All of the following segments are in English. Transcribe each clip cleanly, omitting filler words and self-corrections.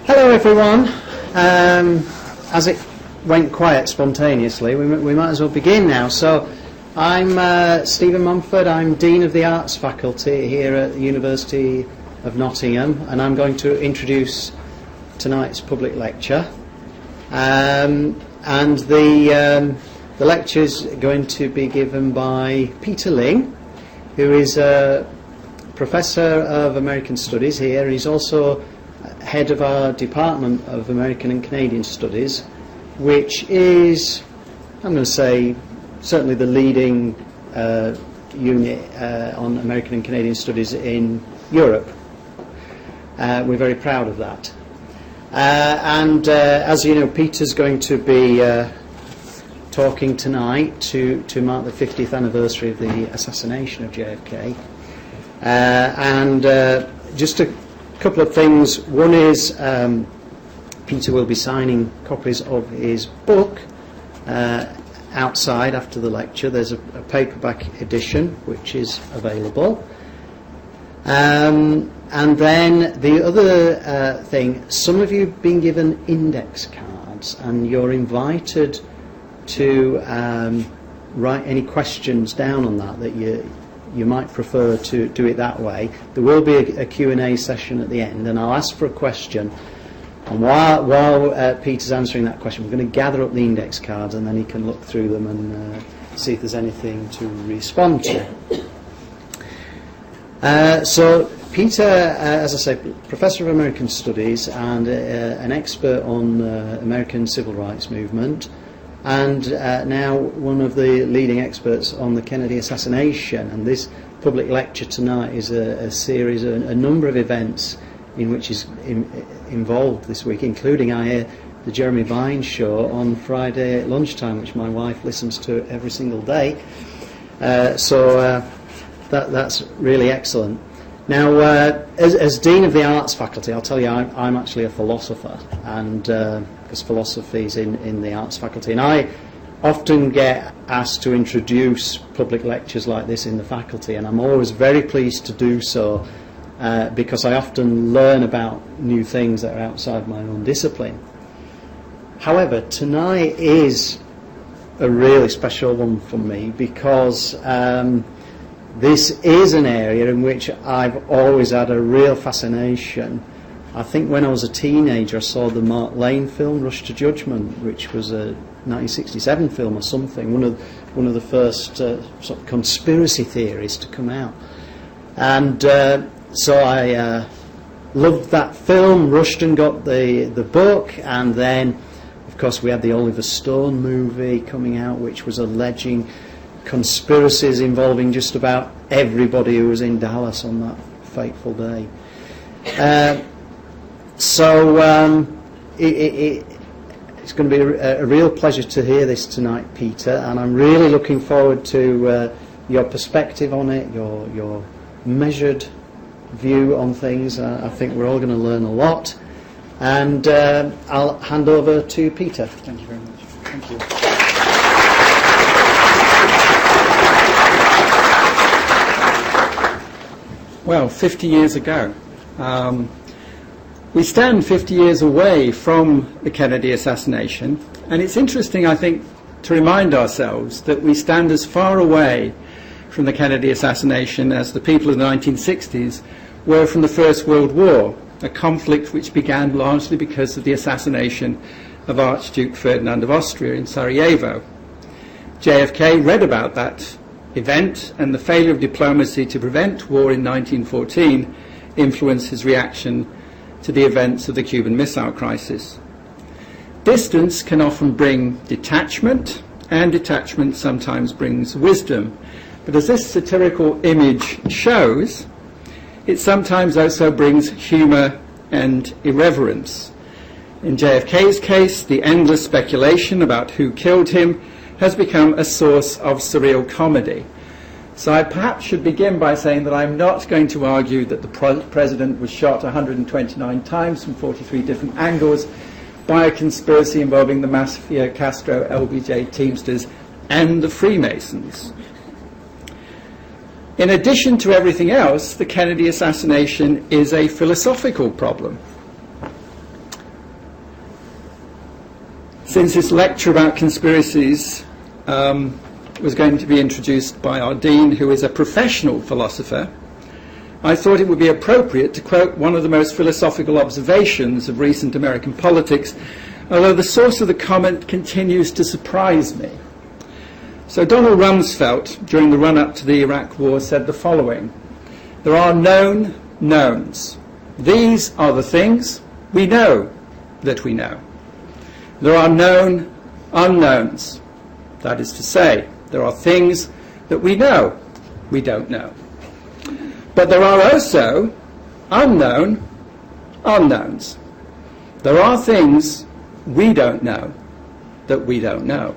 Hello everyone. As it went quiet spontaneously, we might as well begin now. So I'm Stephen Mumford. I'm Dean of the Arts Faculty here at the University of Nottingham, and I'm going to introduce tonight's public lecture. And the lecture's going to be given by Peter Ling, who is a Professor of American Studies here. He's also head of our Department of American and Canadian Studies, which is, I'm going to say, certainly the leading unit on American and Canadian Studies in Europe. We're very proud of that. As you know, Peter's going to be talking tonight to mark the 50th anniversary of the assassination of JFK. Just a couple of things. One is Peter will be signing copies of his book outside after the lecture. There's a paperback edition which is available. And then the other thing, some of you have been given index cards, and you're invited to write any questions down on that you might prefer to do it that way. There will be a Q&A session at the end, and I'll ask for a question. And while Peter's answering that question, we're going to gather up the index cards, and then he can look through them and see if there's anything to respond to. So Peter, as I say, Professor of American Studies and an expert on American civil rights movement, and now one of the leading experts on the Kennedy assassination. And this public lecture tonight is a series, a number of events in which he's involved this week, including, I hear, the Jeremy Vine show on Friday at lunchtime, which my wife listens to every single day. So that's really excellent. Now, as Dean of the Arts Faculty, I'll tell you, I'm actually a philosopher, and because philosophy is in the Arts Faculty, and I often get asked to introduce public lectures like this in the faculty, and I'm always very pleased to do so, because I often learn about new things that are outside my own discipline. However, tonight is a really special one for me, because this is an area in which I've always had a real fascination. I think when I was a teenager I saw the Mark Lane film Rush to Judgment, which was a 1967 film or something, one of the first sort of conspiracy theories to come out. And so I loved that film, rushed and got the book, and then of course we had the Oliver Stone movie coming out, which was alleging conspiracies involving just about everybody who was in Dallas on that fateful day. It's going to be a real pleasure to hear this tonight, Peter, and I'm really looking forward to your perspective on it, your measured view on things. I think we're all going to learn a lot, and I'll hand over to Peter. Thank you very much. Thank you. Well, 50 years ago. We stand 50 years away from the Kennedy assassination, and it's interesting, I think, to remind ourselves that we stand as far away from the Kennedy assassination as the people of the 1960s were from the First World War, a conflict which began largely because of the assassination of Archduke Ferdinand of Austria in Sarajevo. JFK read about that event, and the failure of diplomacy to prevent war in 1914 influenced his reaction to the events of the Cuban Missile Crisis. Distance can often bring detachment, and detachment sometimes brings wisdom. But as this satirical image shows, it sometimes also brings humour and irreverence. In JFK's case, the endless speculation about who killed him has become a source of surreal comedy. So I perhaps should begin by saying that I'm not going to argue that the president was shot 129 times from 43 different angles by a conspiracy involving the Mafia, Castro, LBJ, Teamsters, and the Freemasons. In addition to everything else, the Kennedy assassination is a philosophical problem. Since this lecture about conspiracies was going to be introduced by our Dean, who is a professional philosopher, I thought it would be appropriate to quote one of the most philosophical observations of recent American politics, although the source of the comment continues to surprise me. So Donald Rumsfeld, during the run-up to the Iraq War, said the following: "There are known knowns. These are the things we know that we know. There are known unknowns. That is to say, there are things that we know we don't know. But there are also unknown unknowns. There are things we don't know that we don't know."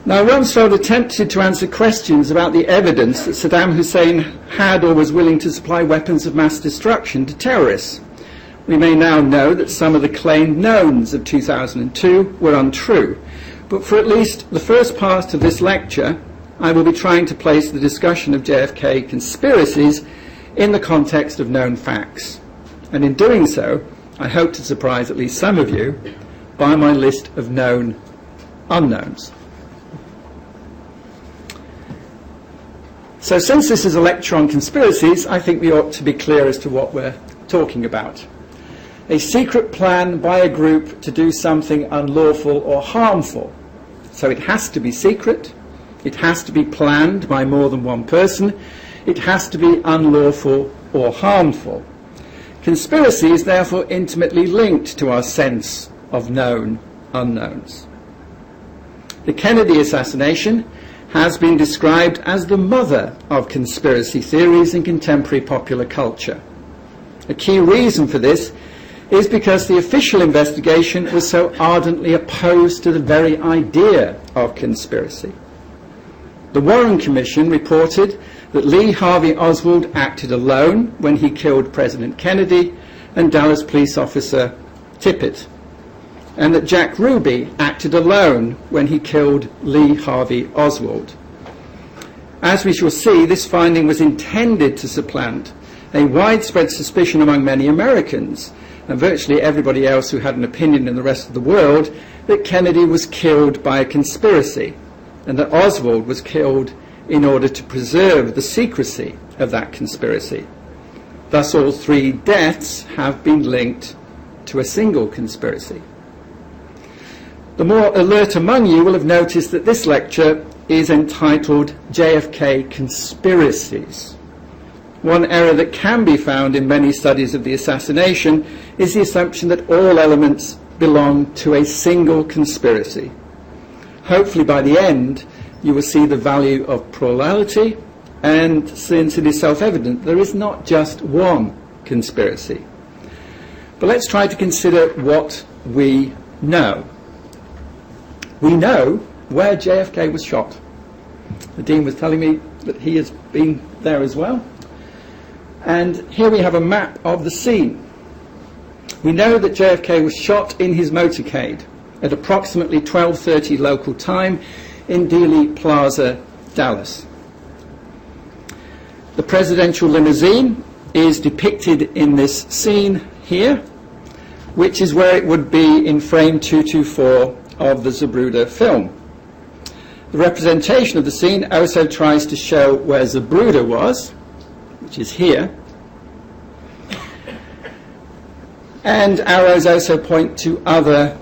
Now, Rumsfeld attempted to answer questions about the evidence that Saddam Hussein had or was willing to supply weapons of mass destruction to terrorists. We may now know that some of the claimed knowns of 2002 were untrue, but for at least the first part of this lecture, I will be trying to place the discussion of JFK conspiracies in the context of known facts. And in doing so, I hope to surprise at least some of you by my list of known unknowns. So since this is a lecture on conspiracies, I think we ought to be clear as to what we're talking about. A secret plan by a group to do something unlawful or harmful. So it has to be secret, it has to be planned by more than one person, it has to be unlawful or harmful. Conspiracy is therefore intimately linked to our sense of known unknowns. The Kennedy assassination has been described as the mother of conspiracy theories in contemporary popular culture. A key reason for this is because the official investigation was so ardently opposed to the very idea of conspiracy. The Warren Commission reported that Lee Harvey Oswald acted alone when he killed President Kennedy and Dallas police officer Tippit, and that Jack Ruby acted alone when he killed Lee Harvey Oswald. As we shall see, this finding was intended to supplant a widespread suspicion among many Americans and virtually everybody else who had an opinion in the rest of the world that Kennedy was killed by a conspiracy and that Oswald was killed in order to preserve the secrecy of that conspiracy. Thus, all three deaths have been linked to a single conspiracy. The more alert among you will have noticed that this lecture is entitled JFK Conspiracies. One error that can be found in many studies of the assassination is the assumption that all elements belong to a single conspiracy. Hopefully by the end you will see the value of plurality, and since it is self-evident, there is not just one conspiracy. But let's try to consider what we know. We know where JFK was shot. The Dean was telling me that he has been there as well. And here we have a map of the scene. We know that JFK was shot in his motorcade at approximately 12:30 local time in Dealey Plaza, Dallas. The presidential limousine is depicted in this scene here, which is where it would be in frame 224 of the Zapruder film. The representation of the scene also tries to show where Zapruder was, which is here. And arrows also point to other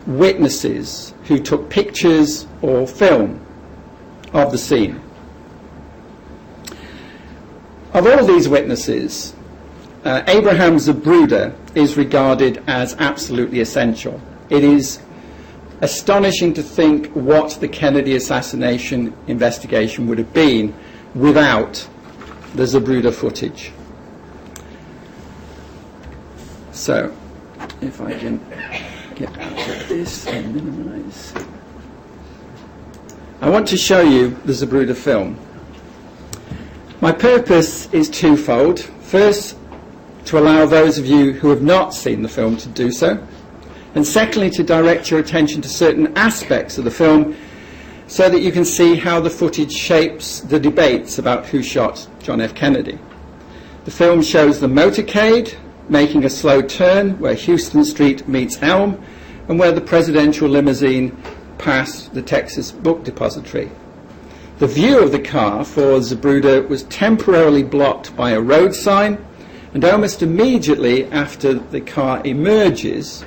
witnesses who took pictures or film of the scene. Of all these witnesses, Abraham Zapruder is regarded as absolutely essential. It is astonishing to think what the Kennedy assassination investigation would have been without the Zapruder footage. So, if I can get out of this and minimize. I want to show you the Zapruder film. My purpose is twofold. First, to allow those of you who have not seen the film to do so, and secondly, to direct your attention to certain aspects of the film so that you can see how the footage shapes the debates about who shot John F. Kennedy. The film shows the motorcade making a slow turn where Houston Street meets Elm and where the presidential limousine passed the Texas Book Depository. The view of the car for Zapruder was temporarily blocked by a road sign, and almost immediately after the car emerges,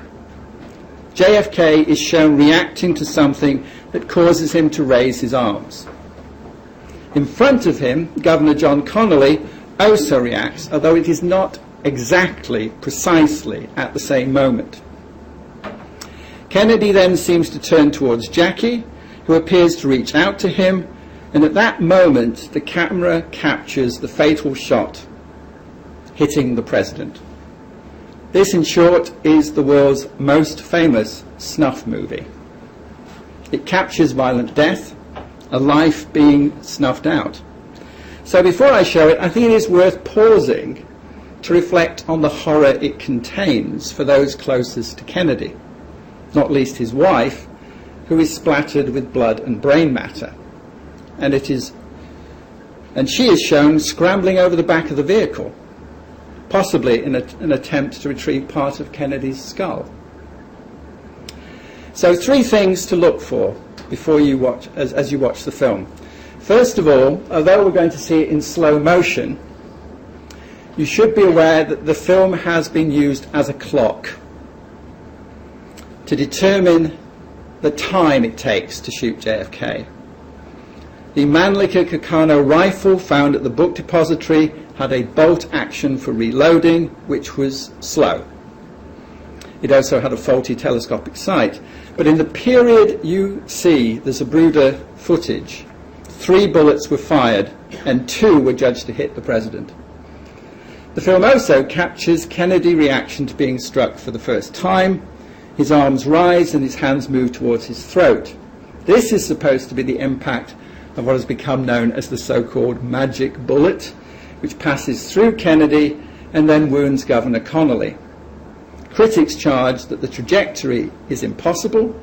JFK is shown reacting to something that causes him to raise his arms. In front of him, Governor John Connally also reacts, although it is not exactly, precisely at the same moment. Kennedy then seems to turn towards Jackie, who appears to reach out to him, and at that moment the camera captures the fatal shot hitting the president. This, in short, is the world's most famous snuff movie. It captures violent death, a life being snuffed out. So before I show it, I think it is worth pausing to reflect on the horror it contains for those closest to Kennedy, not least his wife, who is splattered with blood and brain matter. And she is shown scrambling over the back of the vehicle, possibly in an attempt to retrieve part of Kennedy's skull. So 3 things to look for before you watch, as you watch the film. First of all, although we're going to see it in slow motion, you should be aware that the film has been used as a clock to determine the time it takes to shoot JFK. The Mannlicher Carcano rifle found at the Book Depository had a bolt action for reloading, which was slow. It also had a faulty telescopic sight. But in the period you see the Zapruder footage, 3 bullets were fired and 2 were judged to hit the president. The film also captures Kennedy's reaction to being struck for the first time. His arms rise and his hands move towards his throat. This is supposed to be the impact of what has become known as the so-called magic bullet, which passes through Kennedy and then wounds Governor Connally. Critics charge that the trajectory is impossible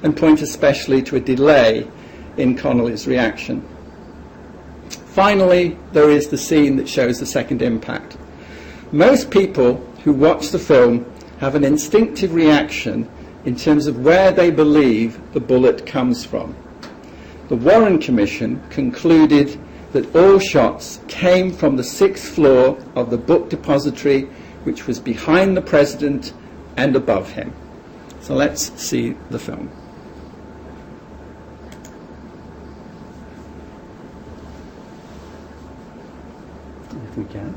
and point especially to a delay in Connally's reaction. Finally, there is the scene that shows the second impact. Most people who watch the film have an instinctive reaction in terms of where they believe the bullet comes from. The Warren Commission concluded that all shots came from the 6th floor of the Book Depository, which was behind the president and above him. So let's see the film. If we can.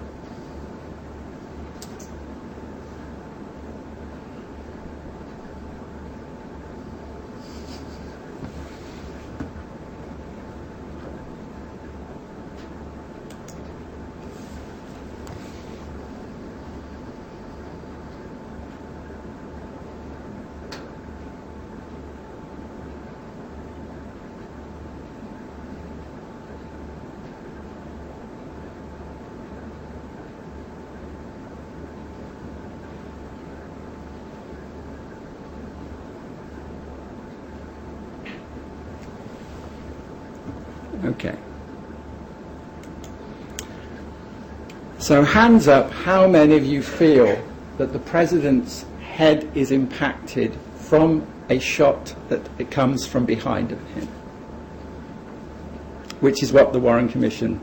Okay. So hands up, how many of you feel that the president's head is impacted from a shot that it comes from behind of him? Which is what the Warren Commission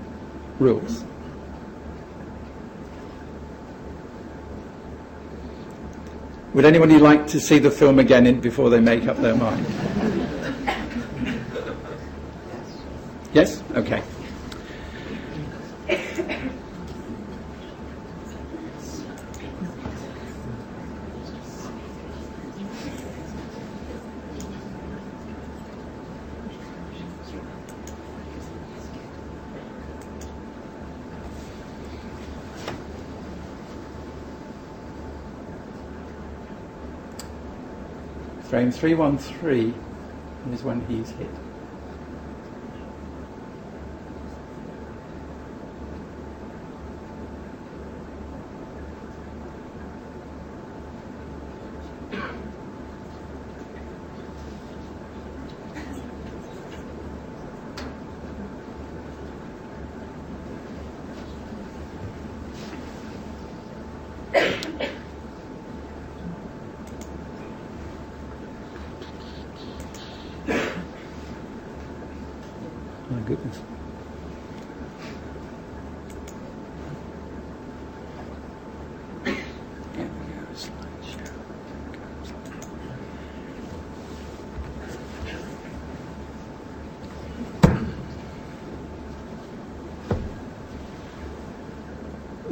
rules. Would anybody like to see the film again before they make up their mind? Yes? Okay. Frame 313 is when he's hit.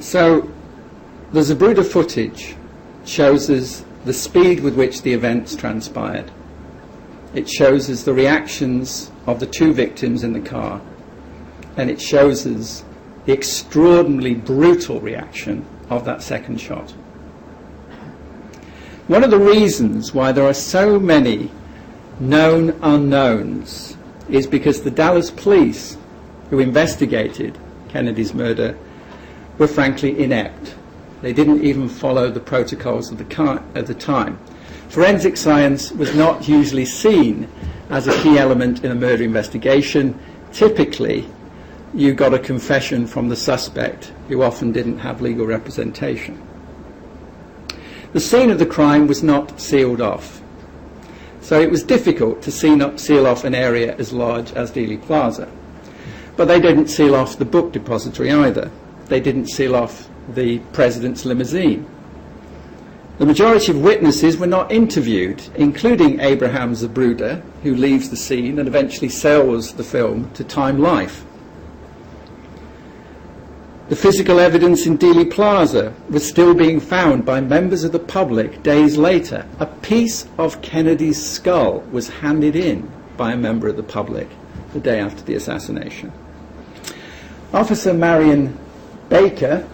So the Zapruder footage shows us the speed with which the events transpired. It shows us the reactions of the two victims in the car, and it shows us the extraordinarily brutal reaction of that second shot. One of the reasons why there are so many known unknowns is because the Dallas police, who investigated Kennedy's murder, were frankly inept. They didn't even follow the protocols of the time. Forensic science was not usually seen as a key element in a murder investigation. Typically, you got a confession from the suspect, who often didn't have legal representation. The scene of the crime was not sealed off, so it was difficult to seal off an area as large as Dealey Plaza. But they didn't seal off the Book Depository either. They didn't seal off the president's limousine. The majority of witnesses were not interviewed, including Abraham Zapruder, who leaves the scene and eventually sells the film to Time Life. The physical evidence in Dealey Plaza was still being found by members of the public days later. A piece of Kennedy's skull was handed in by a member of the public the day after the assassination. Officer Marion Baker,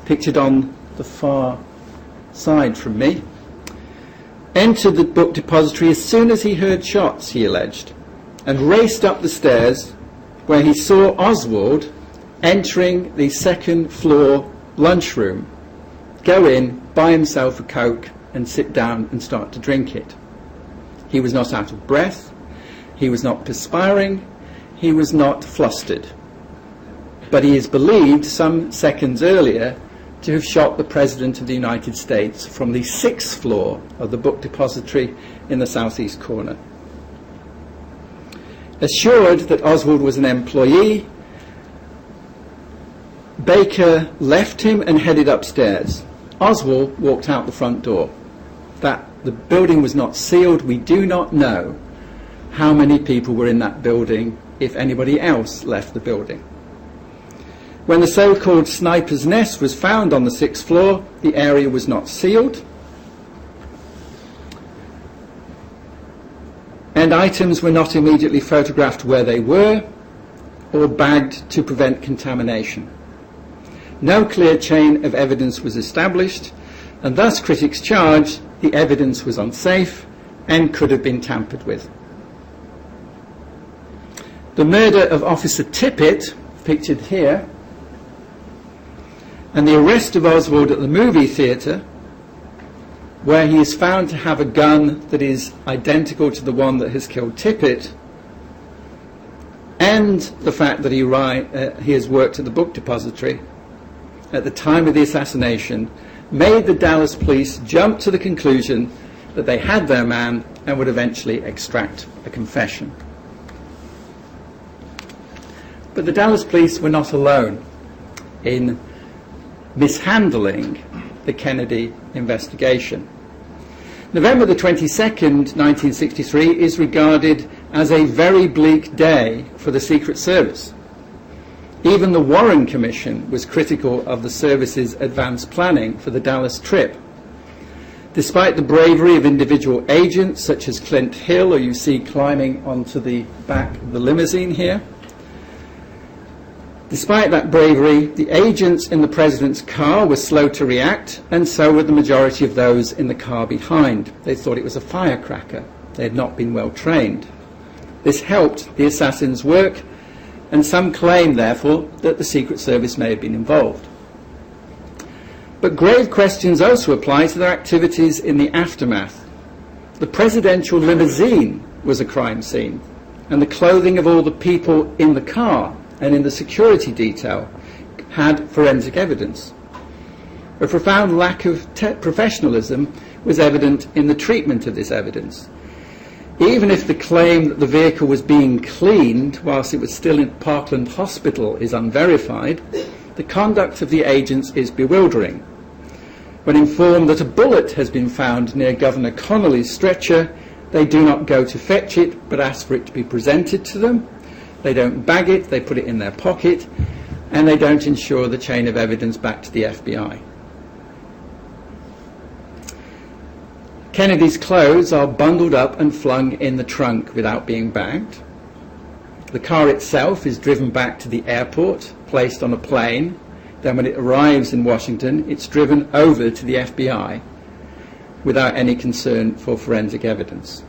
pictured on the far side from me, entered the Book Depository as soon as he heard shots, he alleged, and raced up the stairs where he saw Oswald entering the second floor lunchroom, go in, buy himself a Coke and sit down and start to drink it. He was not out of breath, he was not perspiring, he was not flustered. But he is believed some seconds earlier to have shot the President of the United States from the 6th floor of the Book Depository in the southeast corner. Assured that Oswald was an employee, Baker left him and headed upstairs. Oswald walked out the front door. That the building was not sealed. We do not know how many people were in that building, if anybody else left the building. When the so-called sniper's nest was found on the 6th floor, the area was not sealed, and items were not immediately photographed where they were or bagged to prevent contamination. No clear chain of evidence was established, and thus critics charged the evidence was unsafe and could have been tampered with. The murder of Officer Tippit, pictured here, and the arrest of Oswald at the movie theatre, where he is found to have a gun that is identical to the one that has killed Tippit, and the fact that he has worked at the Book Depository at the time of the assassination, made the Dallas police jump to the conclusion that they had their man and would eventually extract a confession. But the Dallas police were not alone in mishandling the Kennedy investigation. November the 22nd, 1963 is regarded as a very bleak day for the Secret Service. Even the Warren Commission was critical of the service's advanced planning for the Dallas trip. Despite the bravery of individual agents such as Clint Hill, who you see climbing onto the back of the limousine here, despite that bravery, the agents in the president's car were slow to react, and so were the majority of those in the car behind. They thought it was a firecracker. They had not been well trained. This helped the assassins' work, and some claim, therefore, that the Secret Service may have been involved. But grave questions also apply to their activities in the aftermath. The presidential limousine was a crime scene, and the clothing of all the people in the car and in the security detail had forensic evidence. A profound lack of professionalism was evident in the treatment of this evidence. Even if the claim that the vehicle was being cleaned whilst it was still in Parkland Hospital is unverified, the conduct of the agents is bewildering. When informed that a bullet has been found near Governor Connolly's stretcher, they do not go to fetch it, but ask for it to be presented to them. They don't bag it, they put it in their pocket, and they don't ensure the chain of evidence back to the FBI. Kennedy's clothes are bundled up and flung in the trunk without being bagged. The car itself is driven back to the airport, placed on a plane. Then when it arrives in Washington, it's driven over to the FBI without any concern for forensic evidence.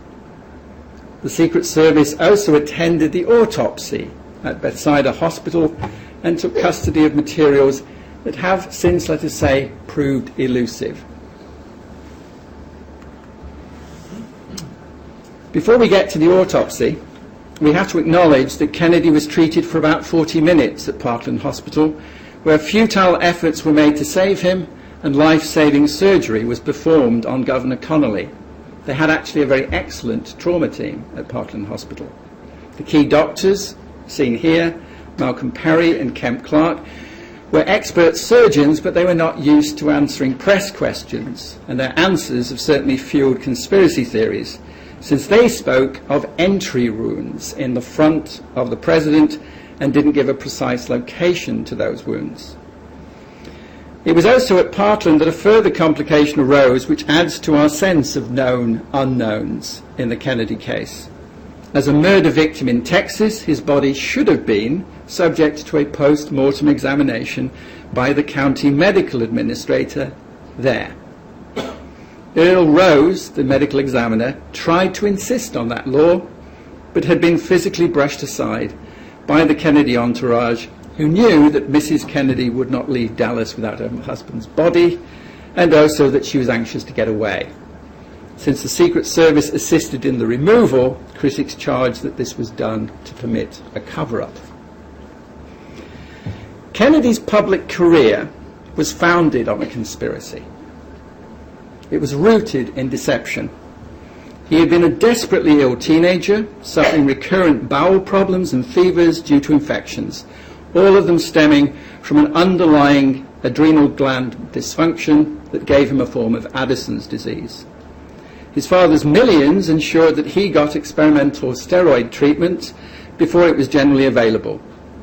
The Secret Service also attended the autopsy at Bethesda Hospital and took custody of materials that have since, let us say, proved elusive. Before we get to the autopsy, we have to acknowledge that Kennedy was treated for about 40 minutes at Parkland Hospital, where futile efforts were made to save him and life-saving surgery was performed on Governor Connolly. They had actually a very excellent trauma team at Parkland Hospital. The key doctors, seen here, Malcolm Perry and Kemp Clark, were expert surgeons, but they were not used to answering press questions, and their answers have certainly fueled conspiracy theories, since they spoke of entry wounds in the front of the president and didn't give a precise location to those wounds. It was also at Parkland that a further complication arose which adds to our sense of known unknowns in the Kennedy case. As a murder victim in Texas, his body should have been subject to a post-mortem examination by the county medical administrator there. Earl Rose, the medical examiner, tried to insist on that law, but had been physically brushed aside by the Kennedy entourage, who knew that Mrs. Kennedy would not leave Dallas without her husband's body, and also that she was anxious to get away. Since the Secret Service assisted in the removal, critics charged that this was done to permit a cover-up. Kennedy's public career was founded on a conspiracy. It was rooted in deception. He had been a desperately ill teenager, suffering recurrent bowel problems and fevers due to infections, all of them stemming from an underlying adrenal gland dysfunction that gave him a form of Addison's disease. His father's millions ensured that he got experimental steroid treatment before it was generally available.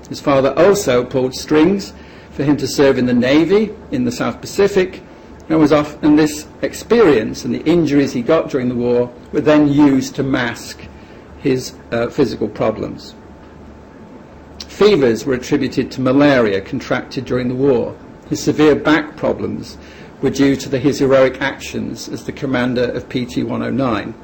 His father also pulled strings for him to serve in the Navy in the South Pacific, and this experience and the injuries he got during the war were then used to mask his physical problems. Fevers were attributed to malaria contracted during the war. His severe back problems were due to his heroic actions as the commander of PT 109.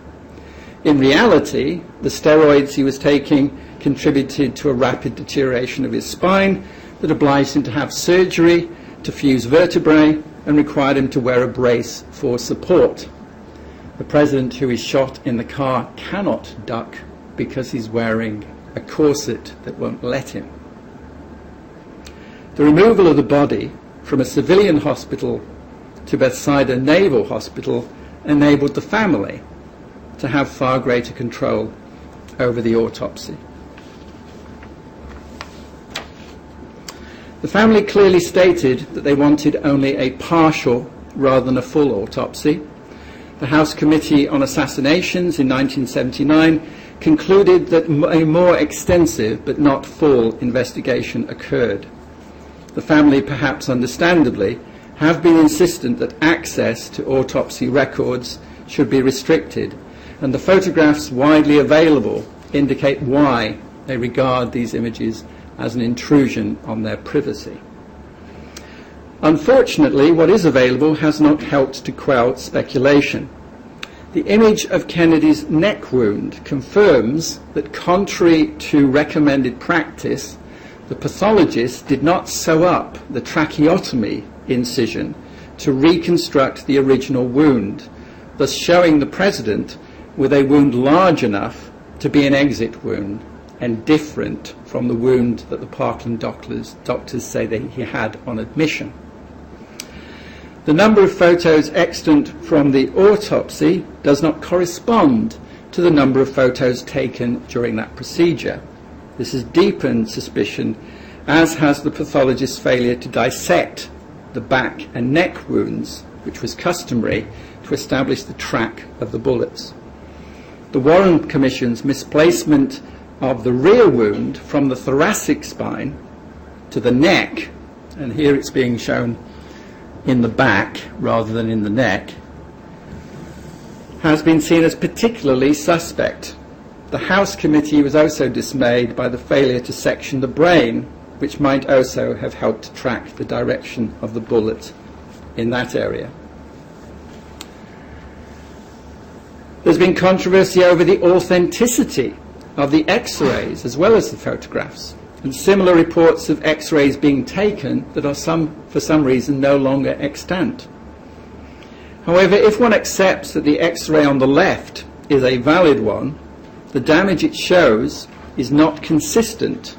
In reality, the steroids he was taking contributed to a rapid deterioration of his spine that obliged him to have surgery to fuse vertebrae and required him to wear a brace for support. The president who is shot in the car cannot duck because he's wearing a corset that won't let him. The removal of the body from a civilian hospital to Bethesda Naval Hospital enabled the family to have far greater control over the autopsy. The family clearly stated that they wanted only a partial rather than a full autopsy. The House Committee on Assassinations in 1979 concluded that a more extensive but not full investigation occurred. The family, perhaps understandably, have been insistent that access to autopsy records should be restricted, and the photographs widely available indicate why they regard these images as an intrusion on their privacy. Unfortunately, what is available has not helped to quell speculation. The image of Kennedy's neck wound confirms that, contrary to recommended practice, the pathologist did not sew up the tracheotomy incision to reconstruct the original wound, thus showing the president with a wound large enough to be an exit wound and different from the wound that the Parkland doctors say that he had on admission. The number of photos extant from the autopsy does not correspond to the number of photos taken during that procedure. This has deepened suspicion, as has the pathologist's failure to dissect the back and neck wounds which was customary to establish the track of the bullets. The Warren Commission's misplacement of the rear wound from the thoracic spine to the neck, and here it's being shown in the back rather than in the neck, has been seen as particularly suspect. The House Committee was also dismayed by the failure to section the brain, which might also have helped to track the direction of the bullet in that area. There's been controversy over the authenticity of the X-rays as well as the photographs, and similar reports of X-rays being taken that are for some reason no longer extant. However, if one accepts that the X-ray on the left is a valid one, the damage it shows is not consistent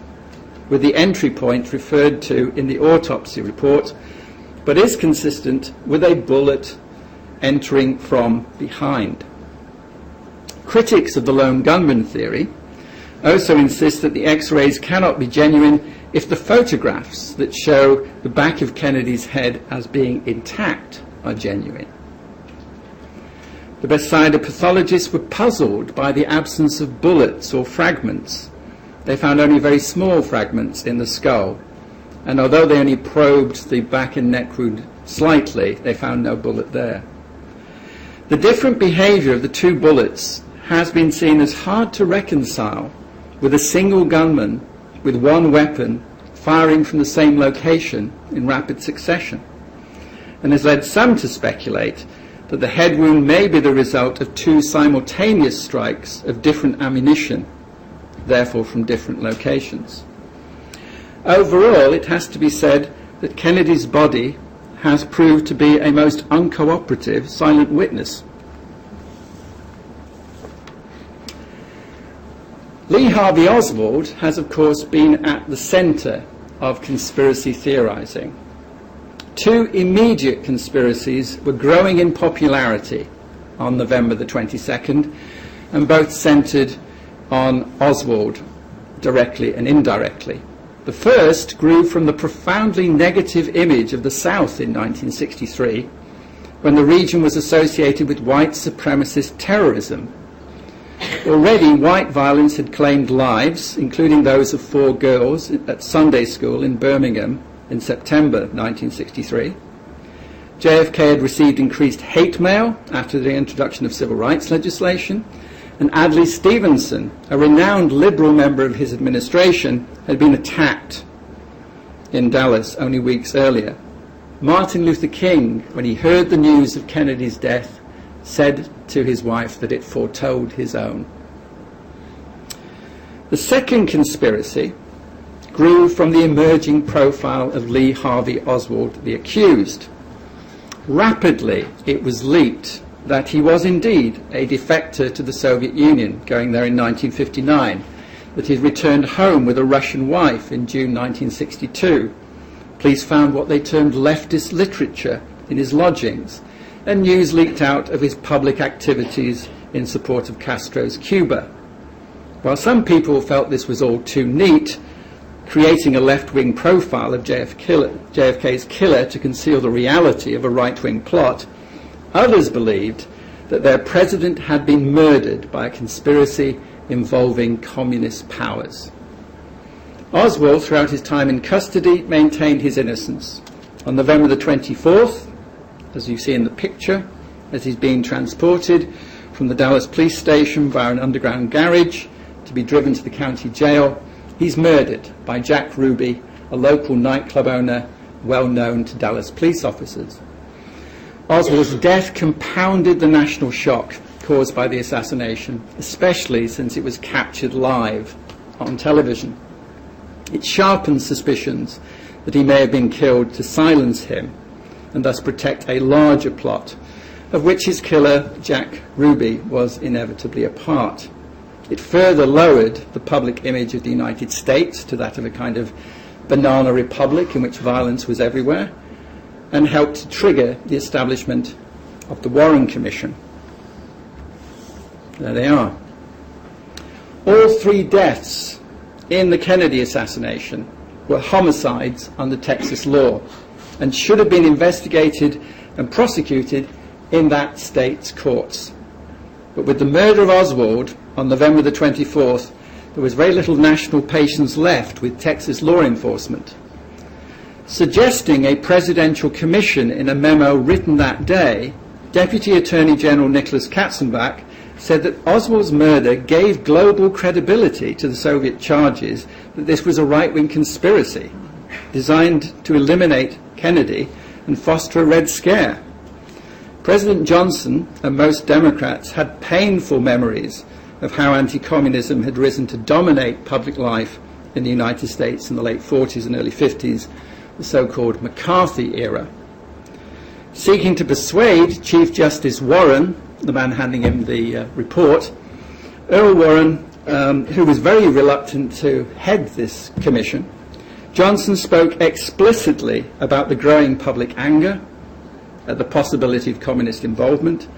with the entry point referred to in the autopsy report, but is consistent with a bullet entering from behind. Critics of the lone gunman theory also insist that the X-rays cannot be genuine if the photographs that show the back of Kennedy's head as being intact are genuine. The Bethsaida pathologists were puzzled by the absence of bullets or fragments. They found only very small fragments in the skull, and although they only probed the back and neck wound slightly, they found no bullet there. The different behavior of the two bullets has been seen as hard to reconcile with a single gunman with one weapon firing from the same location in rapid succession, and has led some to speculate that the head wound may be the result of two simultaneous strikes of different ammunition, therefore from different locations. Overall, it has to be said that Kennedy's body has proved to be a most uncooperative silent witness. Lee Harvey Oswald has, of course, been at the centre of conspiracy theorising. Two immediate conspiracies were growing in popularity on November the 22nd, and both centred on Oswald, directly and indirectly. The first grew from the profoundly negative image of the South in 1963, when the region was associated with white supremacist terrorism. Already, white violence had claimed lives, including those of 4 girls at Sunday school in Birmingham in September 1963. JFK had received increased hate mail after the introduction of civil rights legislation, and Adlai Stevenson, a renowned liberal member of his administration, had been attacked in Dallas only weeks earlier. Martin Luther King, when he heard the news of Kennedy's death, said to his wife that it foretold his own. The second conspiracy grew from the emerging profile of Lee Harvey Oswald, the accused. Rapidly, it was leaked that he was indeed a defector to the Soviet Union, going there in 1959, that he had returned home with a Russian wife in June 1962. Police found what they termed leftist literature in his lodgings, and news leaked out of his public activities in support of Castro's Cuba. While some people felt this was all too neat, creating a left-wing profile of JFK's killer to conceal the reality of a right-wing plot, others believed that their president had been murdered by a conspiracy involving communist powers. Oswald, throughout his time in custody, maintained his innocence. On November the 24th, as you see in the picture, as he's being transported from the Dallas police station via an underground garage to be driven to the county jail, he's murdered by Jack Ruby, a local nightclub owner well known to Dallas police officers. Oswald's death compounded the national shock caused by the assassination, especially since it was captured live on television. It sharpened suspicions that he may have been killed to silence him and thus protect a larger plot, of which his killer, Jack Ruby, was inevitably a part. It further lowered the public image of the United States to that of a kind of banana republic in which violence was everywhere, and helped to trigger the establishment of the Warren Commission. There they are. All 3 deaths in the Kennedy assassination were homicides under Texas law and should have been investigated and prosecuted in that state's courts. But with the murder of Oswald on November the 24th, there was very little national patience left with Texas law enforcement. Suggesting a presidential commission in a memo written that day, Deputy Attorney General Nicholas Katzenbach said that Oswald's murder gave global credibility to the Soviet charges that this was a right-wing conspiracy designed to eliminate Kennedy and foster a Red Scare. President Johnson and most Democrats had painful memories of how anti-communism had risen to dominate public life in the United States in the late 40s and early 50s, the so-called McCarthy era. Seeking to persuade Chief Justice Warren, the man handing him the report, Earl Warren, who was very reluctant to head this commission, Johnson spoke explicitly about the growing public anger at the possibility of communist involvement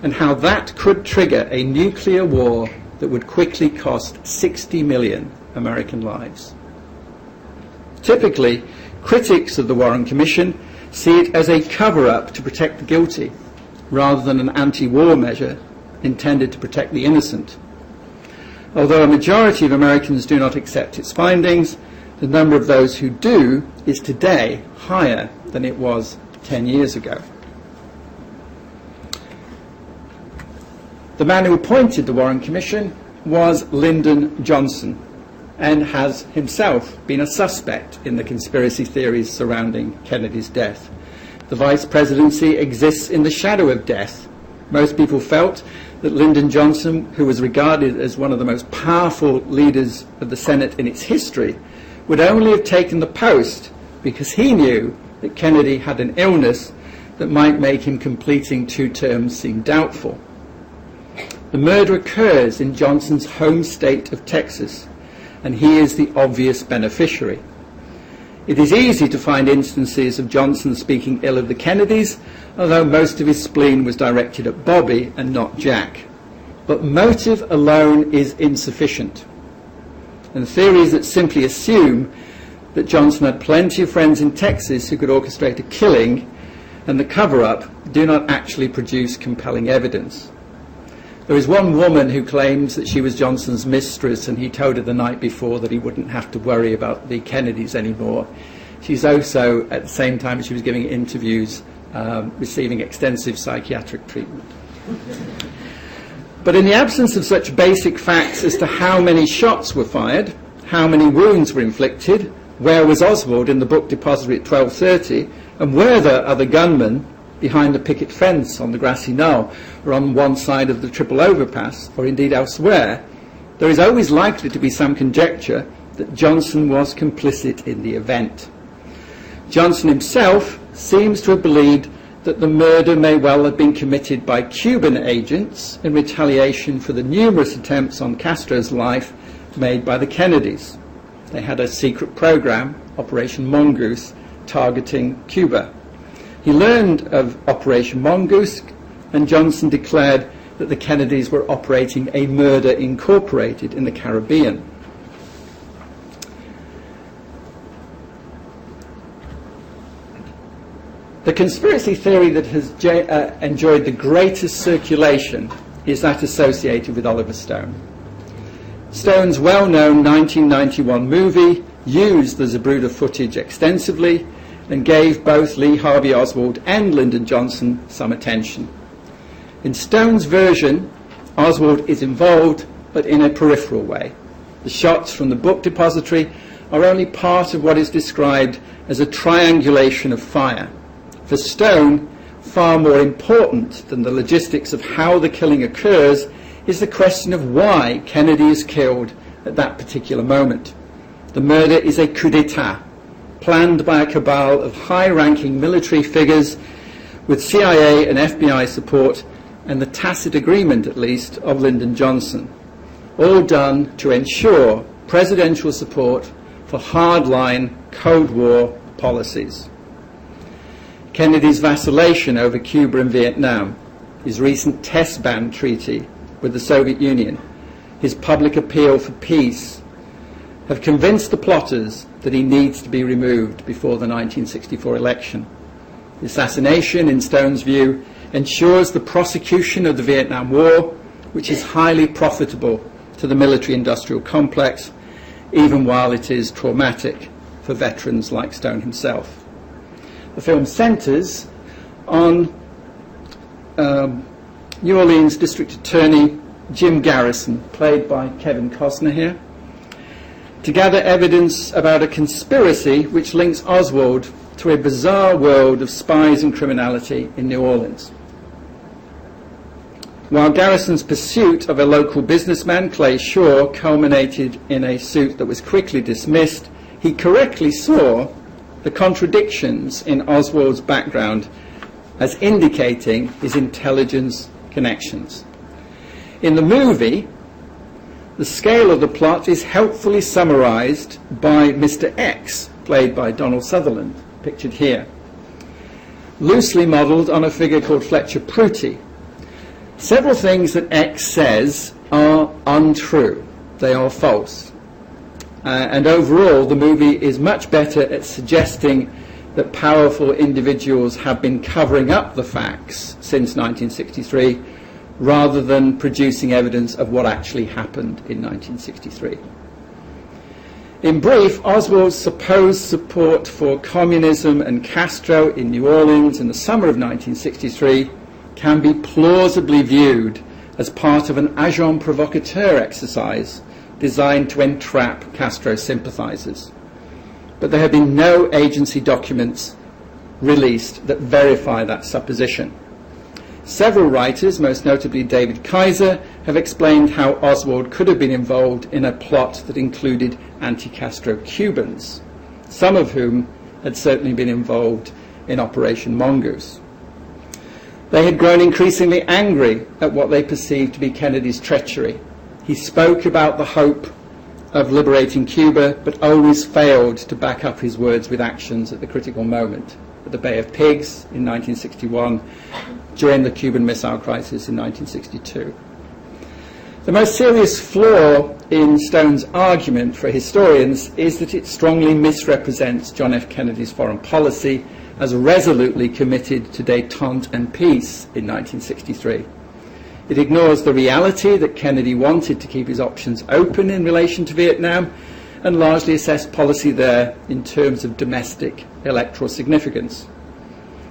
and how that could trigger a nuclear war that would quickly cost 60 million American lives. Typically, critics of the Warren Commission see it as a cover-up to protect the guilty, rather than an anti-war measure intended to protect the innocent. Although a majority of Americans do not accept its findings, the number of those who do is today higher than it was 10 years ago. The man who appointed the Warren Commission was Lyndon Johnson, and has himself been a suspect in the conspiracy theories surrounding Kennedy's death. The vice presidency exists in the shadow of death. Most people felt that Lyndon Johnson, who was regarded as one of the most powerful leaders of the Senate in its history, would only have taken the post because he knew that Kennedy had an illness that might make him completing 2 terms seem doubtful. The murder occurs in Johnson's home state of Texas, and he is the obvious beneficiary. It is easy to find instances of Johnson speaking ill of the Kennedys, although most of his spleen was directed at Bobby and not Jack. But motive alone is insufficient. And theories that simply assume that Johnson had plenty of friends in Texas who could orchestrate a killing and the cover-up do not actually produce compelling evidence. There is one woman who claims that she was Johnson's mistress and he told her the night before that he wouldn't have to worry about the Kennedys anymore. She's also, at the same time she was giving interviews, receiving extensive psychiatric treatment. But in the absence of such basic facts as to how many shots were fired, how many wounds were inflicted, where was Oswald in the Book Depository at 12:30, and were there other gunmen behind the picket fence on the grassy knoll or on one side of the triple overpass, or indeed elsewhere, there is always likely to be some conjecture that Johnson was complicit in the event. Johnson himself seems to have believed that the murder may well have been committed by Cuban agents in retaliation for the numerous attempts on Castro's life made by the Kennedys. They had a secret program, Operation Mongoose, targeting Cuba. He learned of Operation Mongoose, and Johnson declared that the Kennedys were operating a murder incorporated in the Caribbean. The conspiracy theory that has enjoyed the greatest circulation is that associated with Oliver Stone. Stone's well-known 1991 movie used the Zapruder footage extensively and gave both Lee Harvey Oswald and Lyndon Johnson some attention. In Stone's version, Oswald is involved, but in a peripheral way. The shots from the Book Depository are only part of what is described as a triangulation of fire. For Stone, far more important than the logistics of how the killing occurs is the question of why Kennedy is killed at that particular moment. The murder is a coup d'etat, planned by a cabal of high-ranking military figures with CIA and FBI support and the tacit agreement, at least, of Lyndon Johnson, all done to ensure presidential support for hardline Cold War policies. Kennedy's vacillation over Cuba and Vietnam, his recent test ban treaty with the Soviet Union, his public appeal for peace, have convinced the plotters that he needs to be removed before the 1964 election. The assassination, in Stone's view, ensures the prosecution of the Vietnam War, which is highly profitable to the military-industrial complex, even while it is traumatic for veterans like Stone himself. The film centres on New Orleans District Attorney Jim Garrison, played by Kevin Costner here, to gather evidence about a conspiracy which links Oswald to a bizarre world of spies and criminality in New Orleans. While Garrison's pursuit of a local businessman, Clay Shaw, culminated in a suit that was quickly dismissed, he correctly saw the contradictions in Oswald's background as indicating his intelligence connections. In the movie, the scale of the plot is helpfully summarized by Mr. X, played by Donald Sutherland, pictured here, loosely modeled on a figure called Fletcher Pruitt. Several things that X says are untrue. They are false. And overall, the movie is much better at suggesting that powerful individuals have been covering up the facts since 1963, rather than producing evidence of what actually happened in 1963. In brief, Oswald's supposed support for communism and Castro in New Orleans in the summer of 1963 can be plausibly viewed as part of an agent provocateur exercise designed to entrap Castro sympathizers. But there have been no agency documents released that verify that supposition. Several writers, most notably David Kaiser, have explained how Oswald could have been involved in a plot that included anti-Castro Cubans, some of whom had certainly been involved in Operation Mongoose. They had grown increasingly angry at what they perceived to be Kennedy's treachery. He spoke about the hope of liberating Cuba, but always failed to back up his words with actions at the critical moment, at the Bay of Pigs in 1961, during the Cuban Missile Crisis in 1962. The most serious flaw in Stone's argument for historians is that it strongly misrepresents John F. Kennedy's foreign policy as resolutely committed to détente and peace in 1963. It ignores the reality that Kennedy wanted to keep his options open in relation to Vietnam and largely assessed policy there in terms of domestic electoral significance.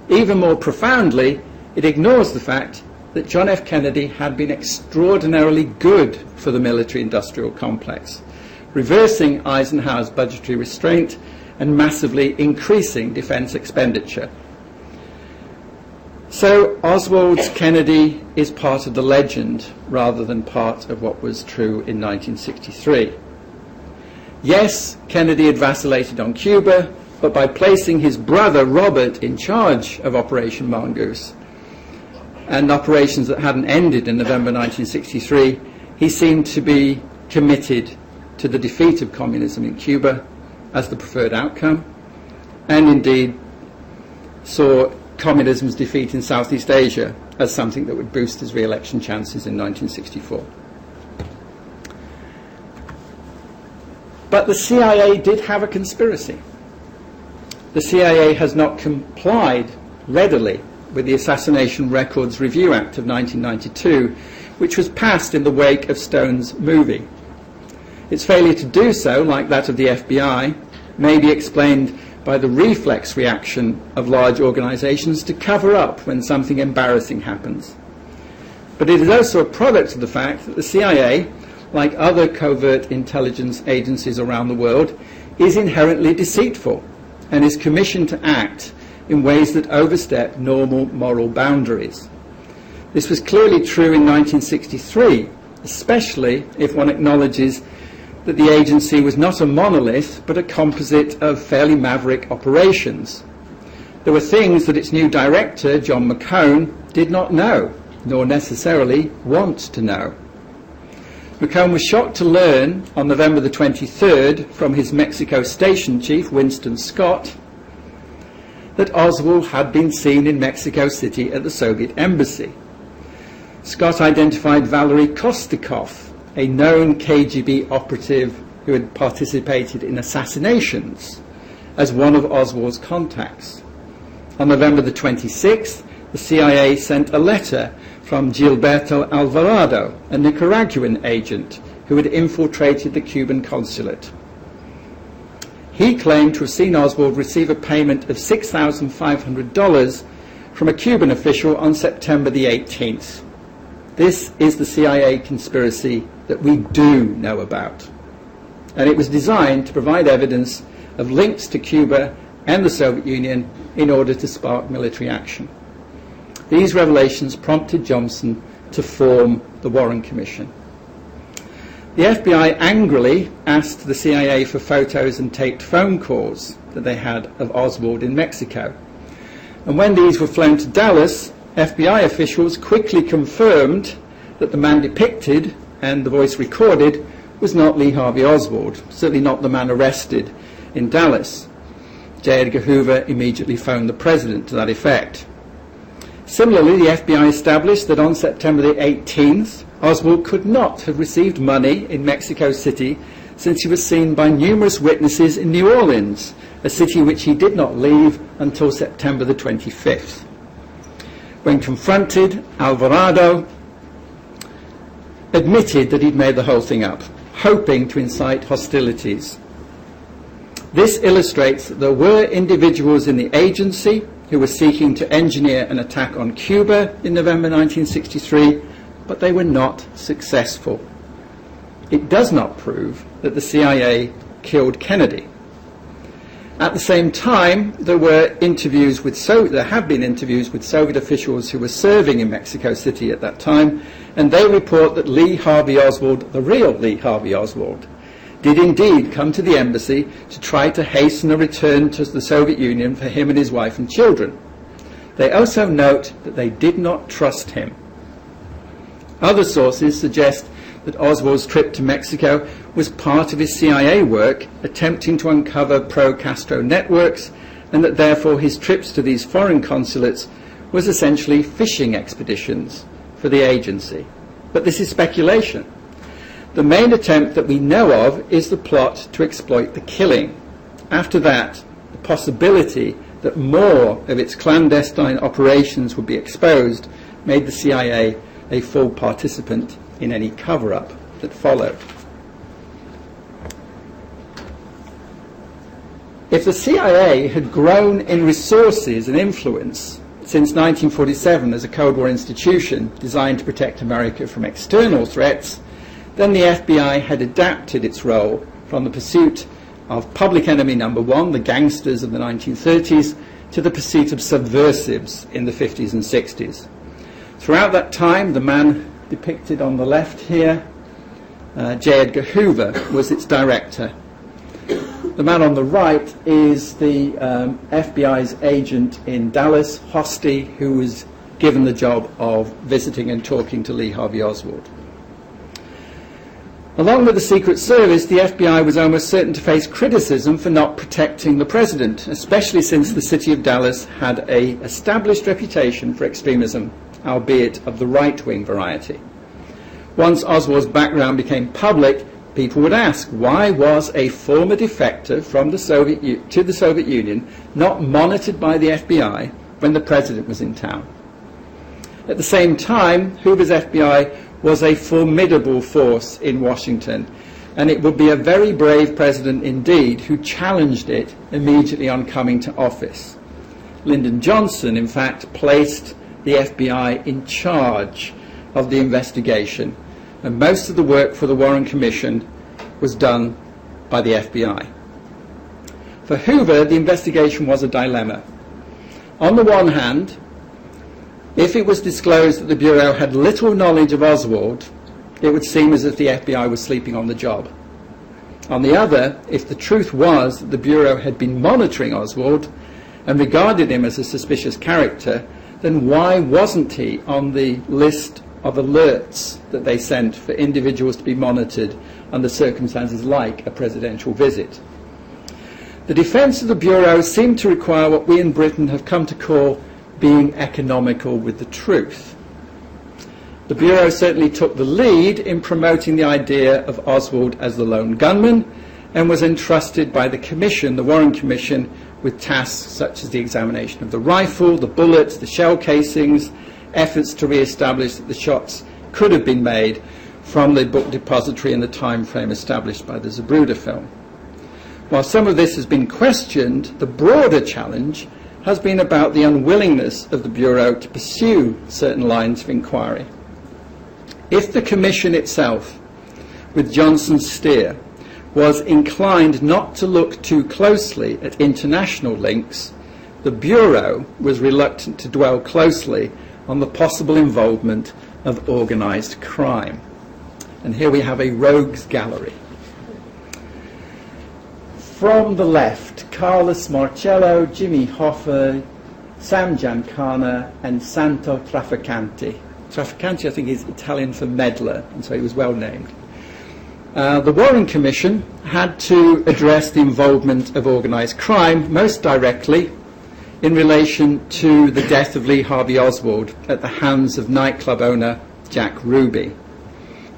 Even more profoundly, it ignores the fact that John F. Kennedy had been extraordinarily good for the military-industrial complex, reversing Eisenhower's budgetary restraint and massively increasing defense expenditure. So Oswald's Kennedy is part of the legend rather than part of what was true in 1963. Yes, Kennedy had vacillated on Cuba, but by placing his brother Robert in charge of Operation Mongoose and operations that hadn't ended in November 1963, he seemed to be committed to the defeat of communism in Cuba as the preferred outcome, and indeed saw communism's defeat in Southeast Asia as something that would boost his re-election chances in 1964. But the CIA did have a conspiracy. The CIA has not complied readily with the Assassination Records Review Act of 1992, which was passed in the wake of Stone's movie. Its failure to do so, like that of the FBI, may be explained by the reflex reaction of large organizations to cover up when something embarrassing happens. But it is also a product of the fact that the CIA, like other covert intelligence agencies around the world, is inherently deceitful and is commissioned to act in ways that overstep normal moral boundaries. This was clearly true in 1963, especially if one acknowledges that the agency was not a monolith but a composite of fairly maverick operations. There were things that its new director, John McCone, did not know, nor necessarily want to know. McCone was shocked to learn on November the 23rd from his Mexico station chief, Winston Scott, that Oswald had been seen in Mexico City at the Soviet embassy. Scott identified Valery Kostikov, a known KGB operative who had participated in assassinations, as one of Oswald's contacts. On November the 26th, the CIA sent a letter from Gilberto Alvarado, a Nicaraguan agent who had infiltrated the Cuban consulate. He claimed to have seen Oswald receive a payment of $6,500 from a Cuban official on September the 18th. This is the CIA conspiracy that we do know about. And it was designed to provide evidence of links to Cuba and the Soviet Union in order to spark military action. These revelations prompted Johnson to form the Warren Commission. The FBI angrily asked the CIA for photos and taped phone calls that they had of Oswald in Mexico. And when these were flown to Dallas, FBI officials quickly confirmed that the man depicted and the voice recorded was not Lee Harvey Oswald, certainly not the man arrested in Dallas. J. Edgar Hoover immediately phoned the president to that effect. Similarly, the FBI established that on September the 18th, Oswald could not have received money in Mexico City since he was seen by numerous witnesses in New Orleans, a city which he did not leave until September the 25th. When confronted, Alvarado admitted that he'd made the whole thing up, hoping to incite hostilities. This illustrates that there were individuals in the agency who were seeking to engineer an attack on Cuba in November 1963, but they were not successful. It does not prove that the CIA killed Kennedy. At the same time, there have been interviews with Soviet officials who were serving in Mexico City at that time, and they report that Lee Harvey Oswald, the real Lee Harvey Oswald, did indeed come to the embassy to try to hasten a return to the Soviet Union for him and his wife and children. They also note that they did not trust him. Other sources suggest that Oswald's trip to Mexico was part of his CIA work attempting to uncover pro-Castro networks, and that therefore his trips to these foreign consulates was essentially fishing expeditions for the agency. But this is speculation. The main attempt that we know of is the plot to exploit the killing. After that, the possibility that more of its clandestine operations would be exposed made the CIA a full participant in any cover-up that followed. If the CIA had grown in resources and influence since 1947 as a Cold War institution designed to protect America from external threats, then the FBI had adapted its role from the pursuit of public enemy number one, the gangsters of the 1930s, to the pursuit of subversives in the 50s and 60s. Throughout that time, the man depicted on the left here, J. Edgar Hoover, was its director. The man on the right is the FBI's agent in Dallas, Hosty, who was given the job of visiting and talking to Lee Harvey Oswald. Along with the Secret Service, the FBI was almost certain to face criticism for not protecting the president, especially since the city of Dallas had an established reputation for extremism, albeit of the right-wing variety. Once Oswald's background became public, people would ask, why was a former defector from the to the Soviet Union not monitored by the FBI when the president was in town? At the same time, Hoover's FBI was a formidable force in Washington, and it would be a very brave president indeed who challenged it immediately on coming to office. Lyndon Johnson, in fact, placed the FBI in charge of the investigation, and most of the work for the Warren Commission was done by the FBI. For Hoover, the investigation was a dilemma. On the one hand, if it was disclosed that the Bureau had little knowledge of Oswald, it would seem as if the FBI was sleeping on the job. On the other, if the truth was that the Bureau had been monitoring Oswald and regarded him as a suspicious character, then why wasn't he on the list of alerts that they sent for individuals to be monitored under circumstances like a presidential visit? The defence of the Bureau seemed to require what we in Britain have come to call being economical with the truth. The Bureau certainly took the lead in promoting the idea of Oswald as the lone gunman, and was entrusted by the Commission, the Warren Commission, with tasks such as the examination of the rifle, the bullets, the shell casings, efforts to re-establish that the shots could have been made from the Book Depository in the time frame established by the Zapruder Film. While some of this has been questioned, the broader challenge has been about the unwillingness of the Bureau to pursue certain lines of inquiry. If the Commission itself, with Johnson's steer, was inclined not to look too closely at international links, the Bureau was reluctant to dwell closely on the possible involvement of organised crime. And here we have a rogues gallery. From the left, Carlos Marcello, Jimmy Hoffa, Sam Giancana and Santo Trafficante. Trafficante, I think, is Italian for meddler, and so he was well named. The Warren Commission had to address the involvement of organised crime most directly in relation to the death of Lee Harvey Oswald at the hands of nightclub owner Jack Ruby.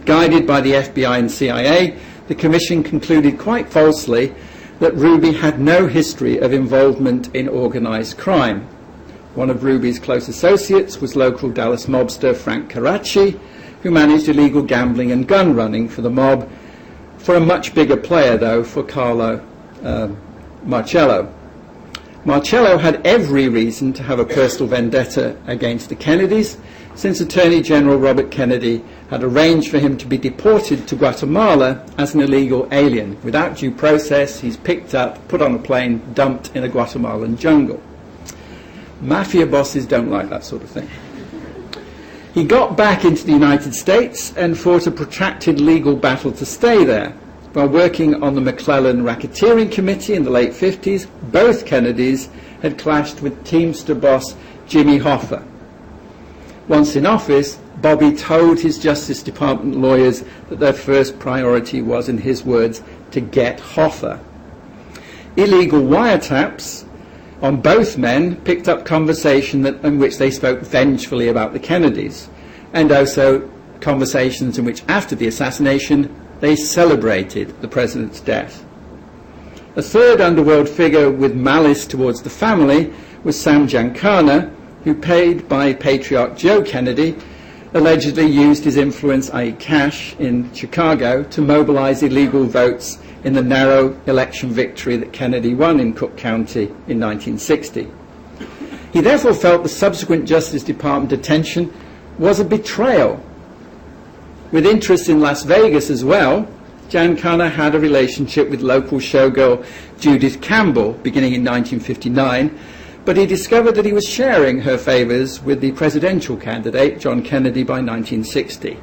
Guided by the FBI and CIA, the Commission concluded quite falsely that Ruby had no history of involvement in organised crime. One of Ruby's close associates was local Dallas mobster Frank Caracci, who managed illegal gambling and gun running for the mob, for a much bigger player, though, for Carlo Marcello. Marcello had every reason to have a personal vendetta against the Kennedys, since Attorney General Robert Kennedy had arranged for him to be deported to Guatemala as an illegal alien. Without due process, he's picked up, put on a plane, dumped in a Guatemalan jungle. Mafia bosses don't like that sort of thing. He got back into the United States and fought a protracted legal battle to stay there. While working on the McClellan Racketeering Committee in the late 50s, both Kennedys had clashed with Teamster boss Jimmy Hoffa. Once in office, Bobby told his Justice Department lawyers that their first priority was, in his words, to get Hoffa. Illegal wiretaps on both men picked up conversation in which they spoke vengefully about the Kennedys, and also conversations in which, after the assassination, they celebrated the president's death. A third underworld figure with malice towards the family was Sam Giancana, who, paid by patriarch Joe Kennedy, allegedly used his influence, i.e. cash, in Chicago to mobilize illegal votes in the narrow election victory that Kennedy won in Cook County in 1960. He therefore felt the subsequent Justice Department detention was a betrayal. With interests in Las Vegas as well, Giancana had a relationship with local showgirl Judith Campbell beginning in 1959, but he discovered that he was sharing her favours with the presidential candidate, John Kennedy, by 1960.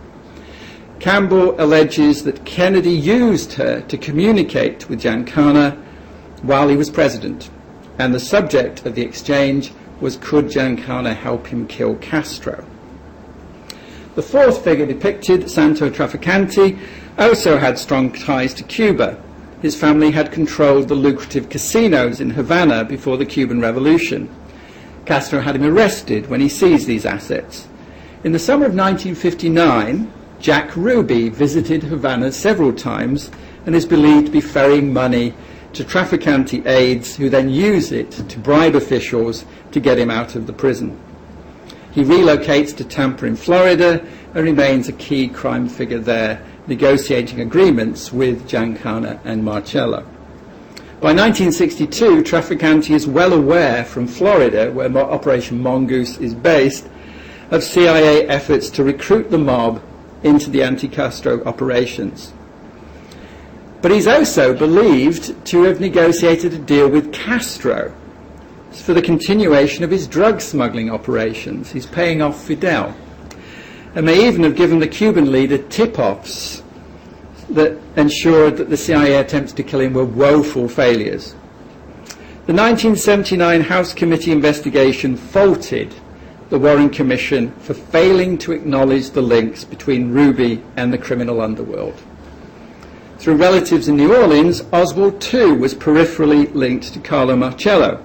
Campbell alleges that Kennedy used her to communicate with Giancana while he was president, and the subject of the exchange was, could Giancana help him kill Castro? The fourth figure depicted, Santo Trafficante, also had strong ties to Cuba. His family had controlled the lucrative casinos in Havana before the Cuban Revolution. Castro had him arrested when he seized these assets. In the summer of 1959, Jack Ruby visited Havana several times and is believed to be ferrying money to Trafficante aides, who then use it to bribe officials to get him out of the prison. He relocates to Tampa in Florida and remains a key crime figure there, negotiating agreements with Giancana and Marcello. By 1962, Trafficante is well aware from Florida, where Operation Mongoose is based, of CIA efforts to recruit the mob into the anti-Castro operations. But he's also believed to have negotiated a deal with Castro for the continuation of his drug smuggling operations. He's paying off Fidel, and may even have given the Cuban leader tip-offs that ensured that the CIA attempts to kill him were woeful failures. The 1979 House Committee investigation faulted the Warren Commission for failing to acknowledge the links between Ruby and the criminal underworld. Through relatives in New Orleans, Oswald too was peripherally linked to Carlo Marcello,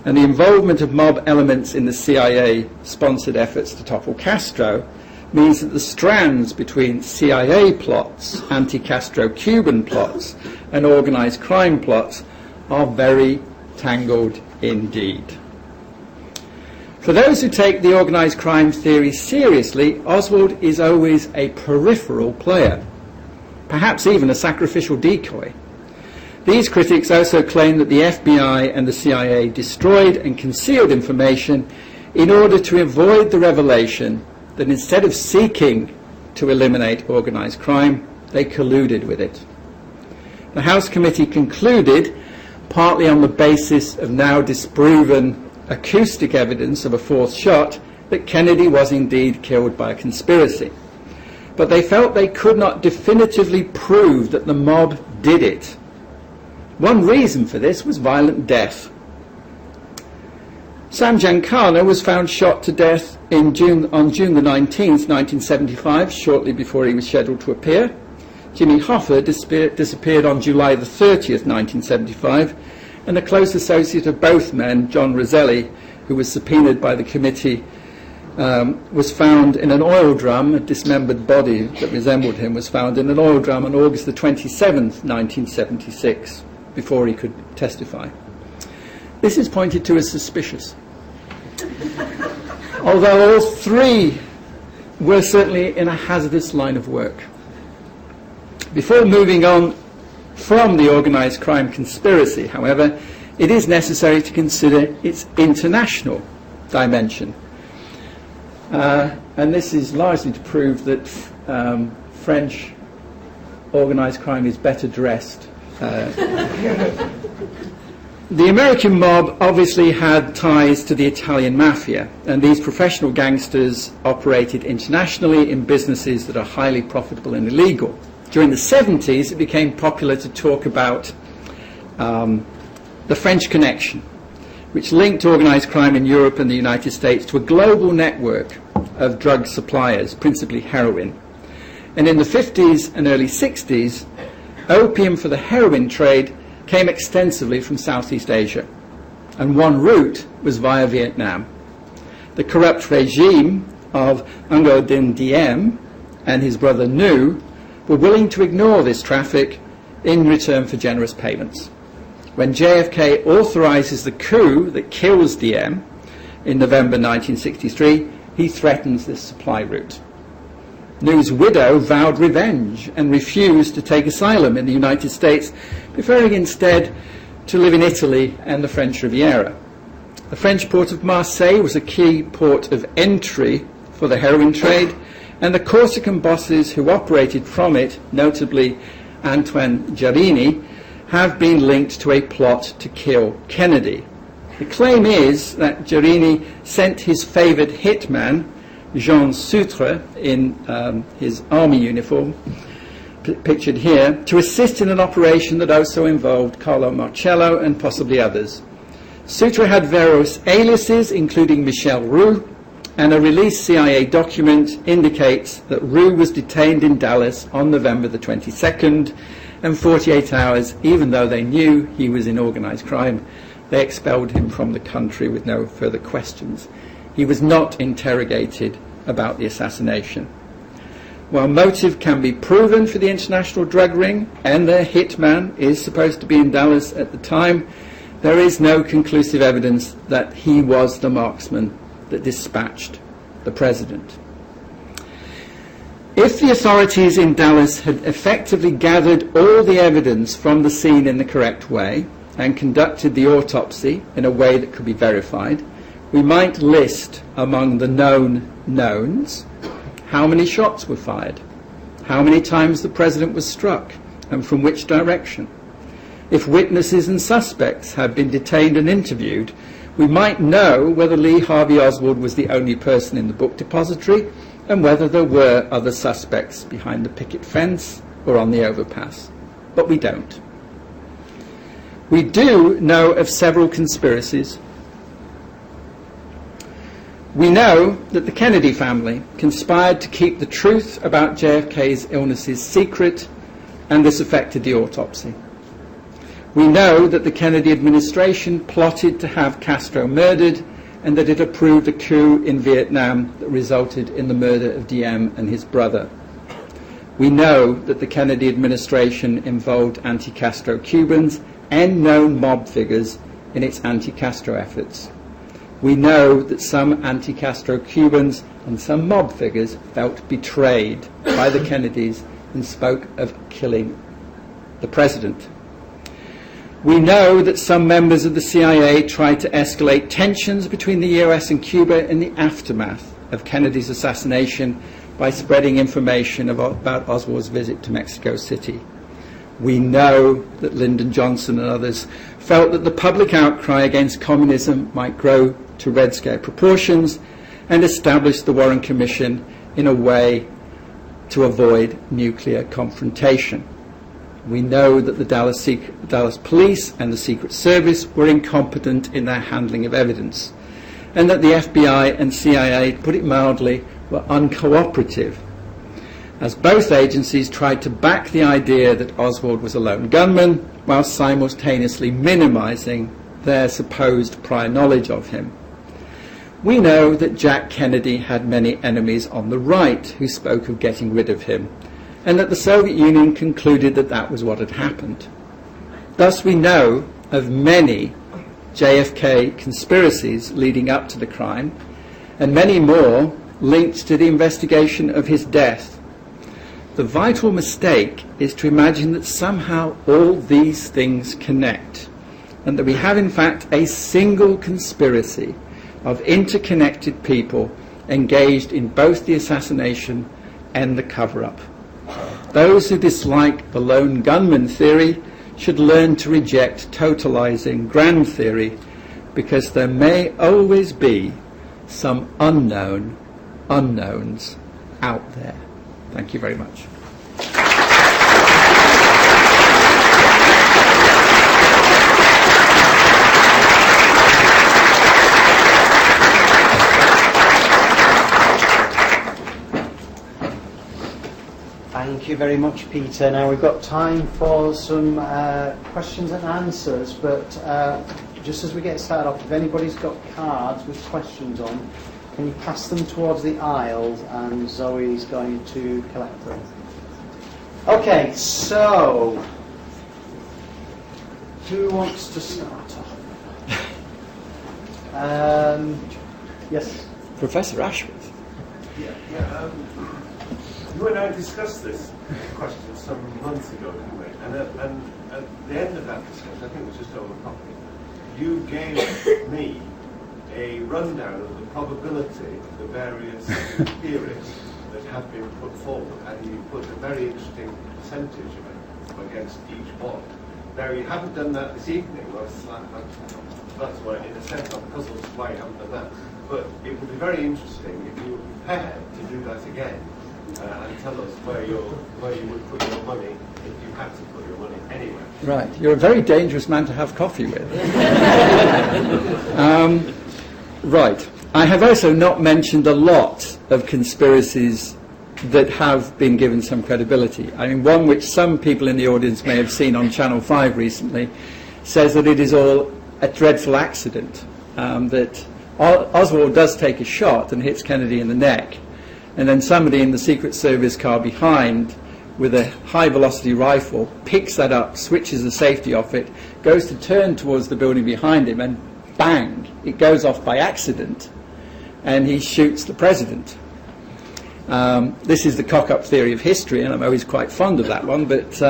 and the involvement of mob elements in the CIA-sponsored efforts to topple Castro means that the strands between CIA plots, anti-Castro Cuban plots, and organised crime plots are very tangled indeed. For those who take the organised crime theory seriously, Oswald is always a peripheral player, perhaps even a sacrificial decoy. These critics also claim that the FBI and the CIA destroyed and concealed information in order to avoid the revelation that instead of seeking to eliminate organised crime, they colluded with it. The House Committee concluded, partly on the basis of now disproven acoustic evidence of a fourth shot, that Kennedy was indeed killed by a conspiracy. But they felt they could not definitively prove that the mob did it. One reason for this was violent death. Sam Giancana was found shot to death on June the 19th, 1975, shortly before he was scheduled to appear. Jimmy Hoffa disappeared on July the 30th, 1975, and a close associate of both men, John Roselli, who was subpoenaed by the committee, was found in an oil drum. A dismembered body that resembled him was found in an oil drum on August the 27th, 1976, before he could testify. This is pointed to as suspicious. Although all three were certainly in a hazardous line of work. Before moving on from the organised crime conspiracy, however, it is necessary to consider its international dimension. And this is largely to prove that French organised crime is better dressed. The American mob obviously had ties to the Italian mafia, and these professional gangsters operated internationally in businesses that are highly profitable and illegal. During the 70s, it became popular to talk about the French Connection, which linked organised crime in Europe and the United States to a global network of drug suppliers, principally heroin. And in the 50s and early 60s, opium for the heroin trade came extensively from Southeast Asia, and one route was via Vietnam. The corrupt regime of Ngo Dinh Diem and his brother Nhu were willing to ignore this traffic in return for generous payments. When JFK authorises the coup that kills Diem in November 1963, he threatens this supply route. Nhu's widow vowed revenge and refused to take asylum in the United States, preferring instead to live in Italy and the French Riviera. The French port of Marseille was a key port of entry for the heroin trade, and the Corsican bosses who operated from it, notably Antoine Giarini, have been linked to a plot to kill Kennedy. The claim is that Giarini sent his favoured hitman, Jean Sutre, in his army uniform, pictured here, to assist in an operation that also involved Carlo Marcello and possibly others. Sutre had various aliases, including Michel Roux, and a released CIA document indicates that Roux was detained in Dallas on November the 22nd, and 48 hours, even though they knew he was in organised crime, they expelled him from the country with no further questions. He was not interrogated about the assassination. While motive can be proven for the international drug ring, and their hitman is supposed to be in Dallas at the time, there is no conclusive evidence that he was the marksman that dispatched the president. If the authorities in Dallas had effectively gathered all the evidence from the scene in the correct way and conducted the autopsy in a way that could be verified, we might list among the known knowns how many shots were fired, how many times the president was struck, and from which direction. If witnesses and suspects had been detained and interviewed, we might know whether Lee Harvey Oswald was the only person in the book depository and whether there were other suspects behind the picket fence or on the overpass. But we don't. We do know of several conspiracies. We know that the Kennedy family conspired to keep the truth about JFK's illnesses secret, and this affected the autopsy. We know that the Kennedy administration plotted to have Castro murdered, and that it approved a coup in Vietnam that resulted in the murder of Diem and his brother. We know that the Kennedy administration involved anti-Castro Cubans and known mob figures in its anti-Castro efforts. We know that some anti-Castro Cubans and some mob figures felt betrayed by the Kennedys and spoke of killing the president. We know that some members of the CIA tried to escalate tensions between the US and Cuba in the aftermath of Kennedy's assassination by spreading information about Oswald's visit to Mexico City. We know that Lyndon Johnson and others felt that the public outcry against communism might grow to Red Scare proportions and establish the Warren Commission in a way to avoid nuclear confrontation. We know that the Dallas Police and the Secret Service were incompetent in their handling of evidence, and that the FBI and CIA, to put it mildly, were uncooperative, as both agencies tried to back the idea that Oswald was a lone gunman while simultaneously minimizing their supposed prior knowledge of him. We know that Jack Kennedy had many enemies on the right who spoke of getting rid of him, and that the Soviet Union concluded that that was what had happened. Thus we know of many JFK conspiracies leading up to the crime, and many more linked to the investigation of his death. The vital mistake is to imagine that somehow all these things connect, and that we have in fact a single conspiracy of interconnected people engaged in both the assassination and the cover-up. Those who dislike the lone gunman theory should learn to reject totalizing grand theory, because there may always be some unknown unknowns out there. Thank you very much. Thank you very much, Peter. Now we've got time for some questions and answers, but just as we get started off, if anybody's got cards with questions on, can you pass them towards the aisle, and Zoe's going to collect them. Okay, so who wants to start off? Yes? Professor Ashworth. You and I discussed this question some months ago, didn't we? And at the end of that discussion, I think it was just over coffee, you gave me a rundown of the probability of the various theories that have been put forward, and you put a very interesting percentage of it against each one. Now, you haven't done that this evening. That's why, in a sense, I'm puzzled as to why you haven't done that. But it would be very interesting if you were prepared to do that again. And tell us where you would put your money if you had to put your money anywhere. Right, you're a very dangerous man to have coffee with. Right, I have also not mentioned a lot of conspiracies that have been given some credibility. I mean, one which some people in the audience may have seen on Channel 5 recently says that it is all a dreadful accident, that Oswald does take a shot and hits Kennedy in the neck, and then somebody in the Secret Service car behind with a high-velocity rifle picks that up, switches the safety off it, goes to turn towards the building behind him, and bang, it goes off by accident, and he shoots the president. This is the cock-up theory of history, and I'm always quite fond of that one, but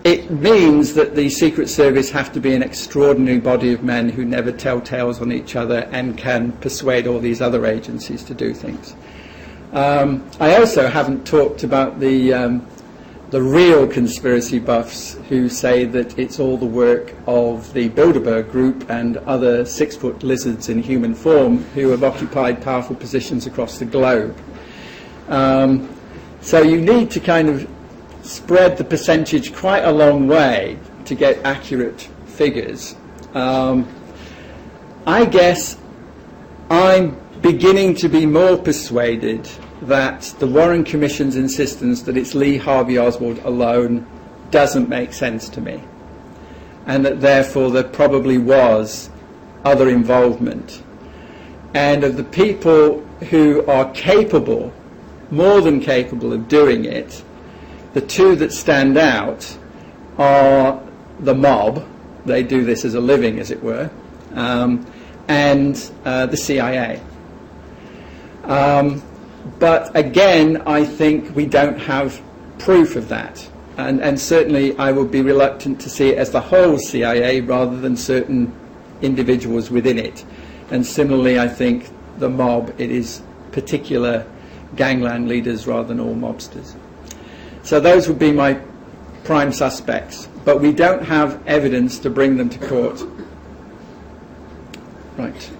it means that the Secret Service have to be an extraordinary body of men who never tell tales on each other and can persuade all these other agencies to do things. I also haven't talked about the real conspiracy buffs who say that it's all the work of the Bilderberg Group and other 6-foot lizards in human form who have occupied powerful positions across the globe. So you need to kind of spread the percentage quite a long way to get accurate figures. I guess I'm beginning to be more persuaded that the Warren Commission's insistence that it's Lee Harvey Oswald alone doesn't make sense to me, and that therefore there probably was other involvement. And of the people who are capable, more than capable of doing it, the two that stand out are the mob they do this as a living, as it were, and the CIA. But again, I think we don't have proof of that. And certainly I would be reluctant to see it as the whole CIA rather than certain individuals within it. And similarly, I think the mob, it is particular gangland leaders rather than all mobsters. So those would be my prime suspects. But we don't have evidence to bring them to court. Right.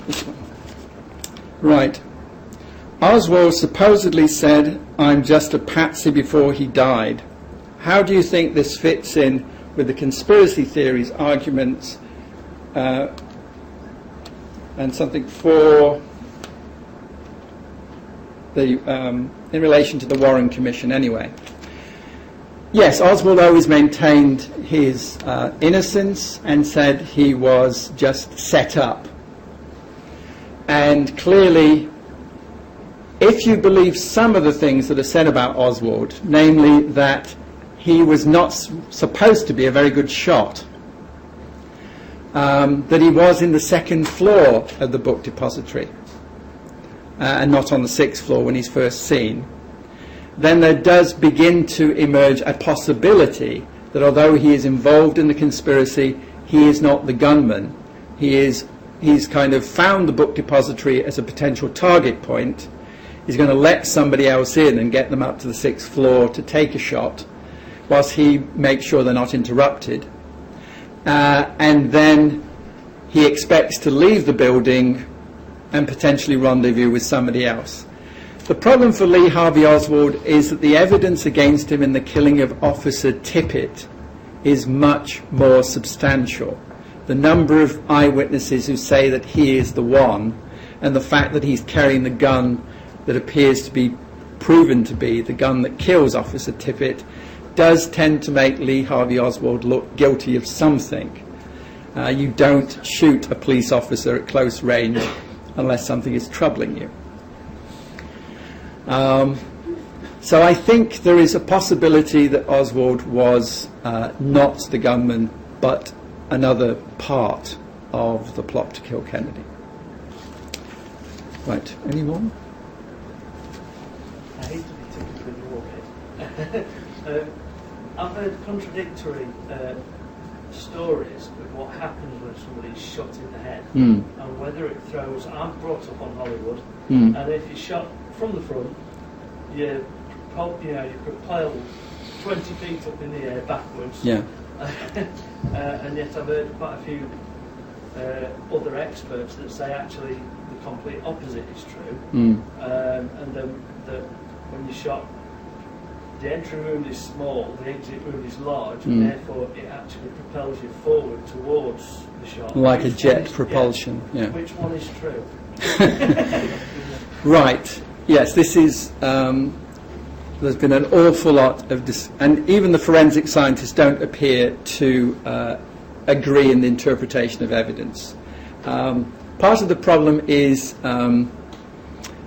This one. Right. Oswald supposedly said, "I'm just a patsy" before he died. How do you think this fits in with the conspiracy theories arguments and something for the in relation to the Warren Commission anyway? Yes, Oswald always maintained his innocence and said he was just set up. And clearly, if you believe some of the things that are said about Oswald, namely that he was not supposed to be a very good shot, that he was in the second floor of the Book Depository and not on the sixth floor when he's first seen, then there does begin to emerge a possibility that although he is involved in the conspiracy, he is not the gunman. He's kind of found the Book Depository as a potential target point. He's going to let somebody else in and get them up to the sixth floor to take a shot whilst he makes sure they're not interrupted. And then he expects to leave the building and potentially rendezvous with somebody else. The problem for Lee Harvey Oswald is that the evidence against him in the killing of Officer Tippit is much more substantial. The number of eyewitnesses who say that he is the one, and the fact that he's carrying the gun that appears to be proven to be the gun that kills Officer Tippit, does tend to make Lee Harvey Oswald look guilty of something. You don't shoot a police officer at close range unless something is troubling you. So I think there is a possibility that Oswald was not the gunman, but another part of the plot to kill Kennedy. Right, any more? I hate to be typically morbid. I've heard contradictory stories of what happens when somebody's shot in the head, and whether it throws. I'm brought up on Hollywood, and if you're shot from the front, you propel 20 feet up in the air backwards. Yeah. And yet I've heard quite a few other experts that say actually the complete opposite is true, and that when you're shot, the entry wound is small, the exit wound is large, and therefore it actually propels you forward towards the shot. Like a jet propulsion. Yeah. Which one is true? Right. Yes, this is... there's been an awful lot of... and even the forensic scientists don't appear to agree in the interpretation of evidence. Part of the problem is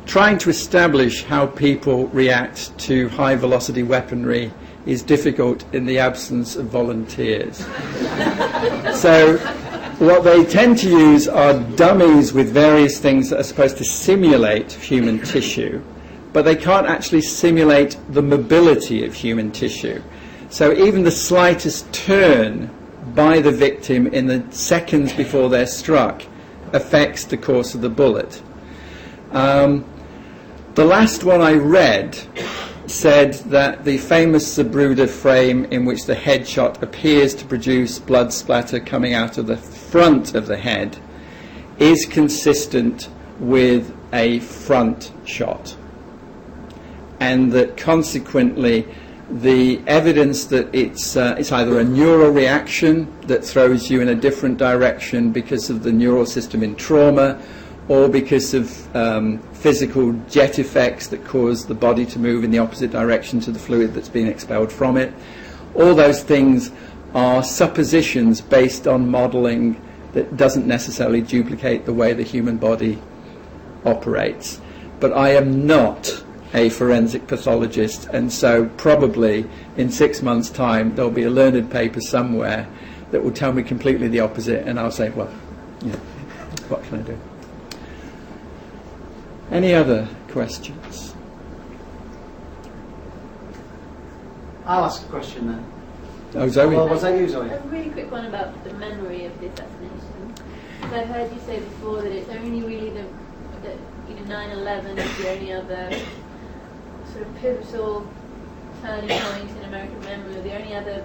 trying to establish how people react to high-velocity weaponry is difficult in the absence of volunteers. So what they tend to use are dummies with various things that are supposed to simulate human tissue, but they can't actually simulate the mobility of human tissue. So even the slightest turn by the victim in the seconds before they're struck affects the course of the bullet. The last one I read said that the famous Zapruder frame in which the headshot appears to produce blood splatter coming out of the front of the head is consistent with a front shot, and that consequently the evidence that it's either a neural reaction that throws you in a different direction because of the neural system in trauma, or because of physical jet effects that cause the body to move in the opposite direction to the fluid that's being expelled from it. All those things are suppositions based on modelling that doesn't necessarily duplicate the way the human body operates. But I am not a forensic pathologist, and so probably in 6 months' time there'll be a learned paper somewhere that will tell me completely the opposite, and I'll say, well, yeah, what can I do? Any other questions? I'll ask a question then. Oh, Zoe? Well, was that you, Zoe? A really quick one about the memory of the assassination. So I've heard you say before that it's only really the 9/11 is the only other sort of pivotal turning point in American memory, or the only other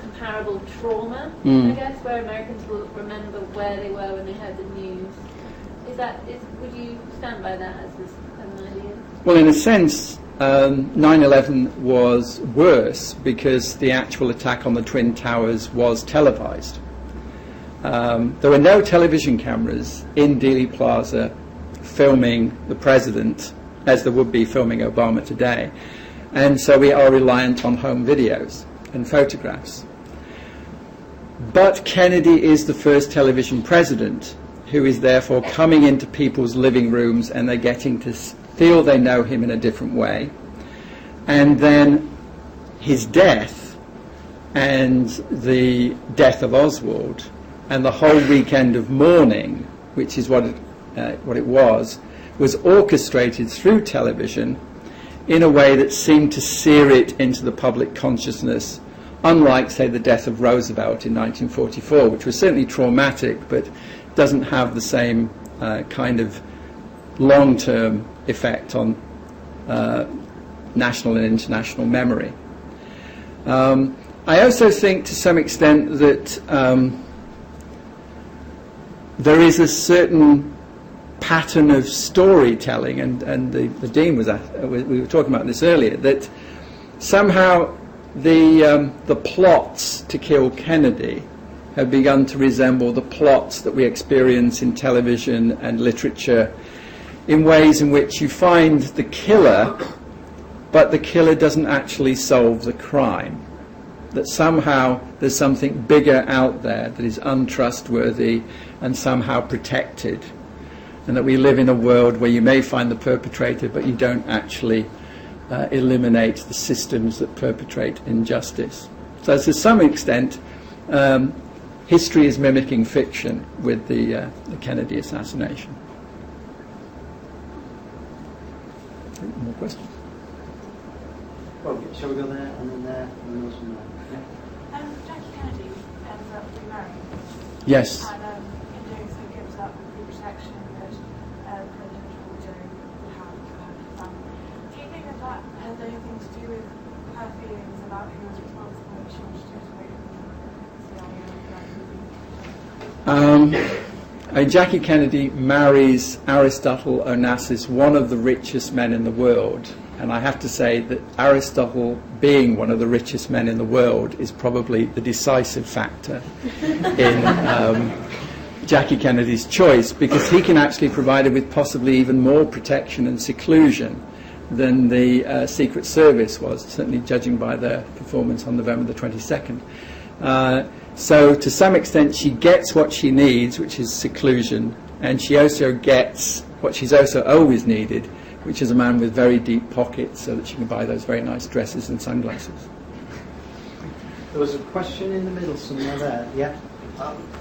comparable trauma, I guess, where Americans will remember where they were when they heard the news. Would you stand by that as an idea? Well, in a sense, 9/11 was worse because the actual attack on the Twin Towers was televised. There were no television cameras in Dealey Plaza filming the president, as there would be filming Obama today, and so we are reliant on home videos and photographs. But Kennedy is the first television president who is therefore coming into people's living rooms, and they're getting to feel they know him in a different way. And then his death and the death of Oswald and the whole weekend of mourning, which is what it was orchestrated through television in a way that seemed to sear it into the public consciousness, unlike, say, the death of Roosevelt in 1944, which was certainly traumatic, but doesn't have the same kind of long-term effect on national and international memory. I also think to some extent that there is a certain pattern of storytelling, and the Dean was we were talking about this earlier, that somehow the plots to kill Kennedy have begun to resemble the plots that we experience in television and literature, in ways in which you find the killer, but the killer doesn't actually solve the crime. That somehow there's something bigger out there that is untrustworthy and somehow protected, and that we live in a world where you may find the perpetrator, but you don't actually eliminate the systems that perpetrate injustice. So to some extent, history is mimicking fiction with the Kennedy assassination. More questions? Well, shall we go there and then there and then also there? Yeah. Jackie Kennedy ends up remarrying. Yes. And in doing so gives up the protection that Lyndon Johnson would have for her family. Do you think that has anything to do with her feelings about who was responsible and she wanted to do away with Jackie Kennedy marries Aristotle Onassis, one of the richest men in the world. And I have to say that Aristotle, being one of the richest men in the world, is probably the decisive factor in Jackie Kennedy's choice, because he can actually provide her with possibly even more protection and seclusion than the Secret Service was, certainly judging by their performance on November the 22nd. So to some extent she gets what she needs, which is seclusion, and she also gets what she's also always needed, which is a man with very deep pockets, so that she can buy those very nice dresses and sunglasses. There was a question in the middle somewhere there. Yeah?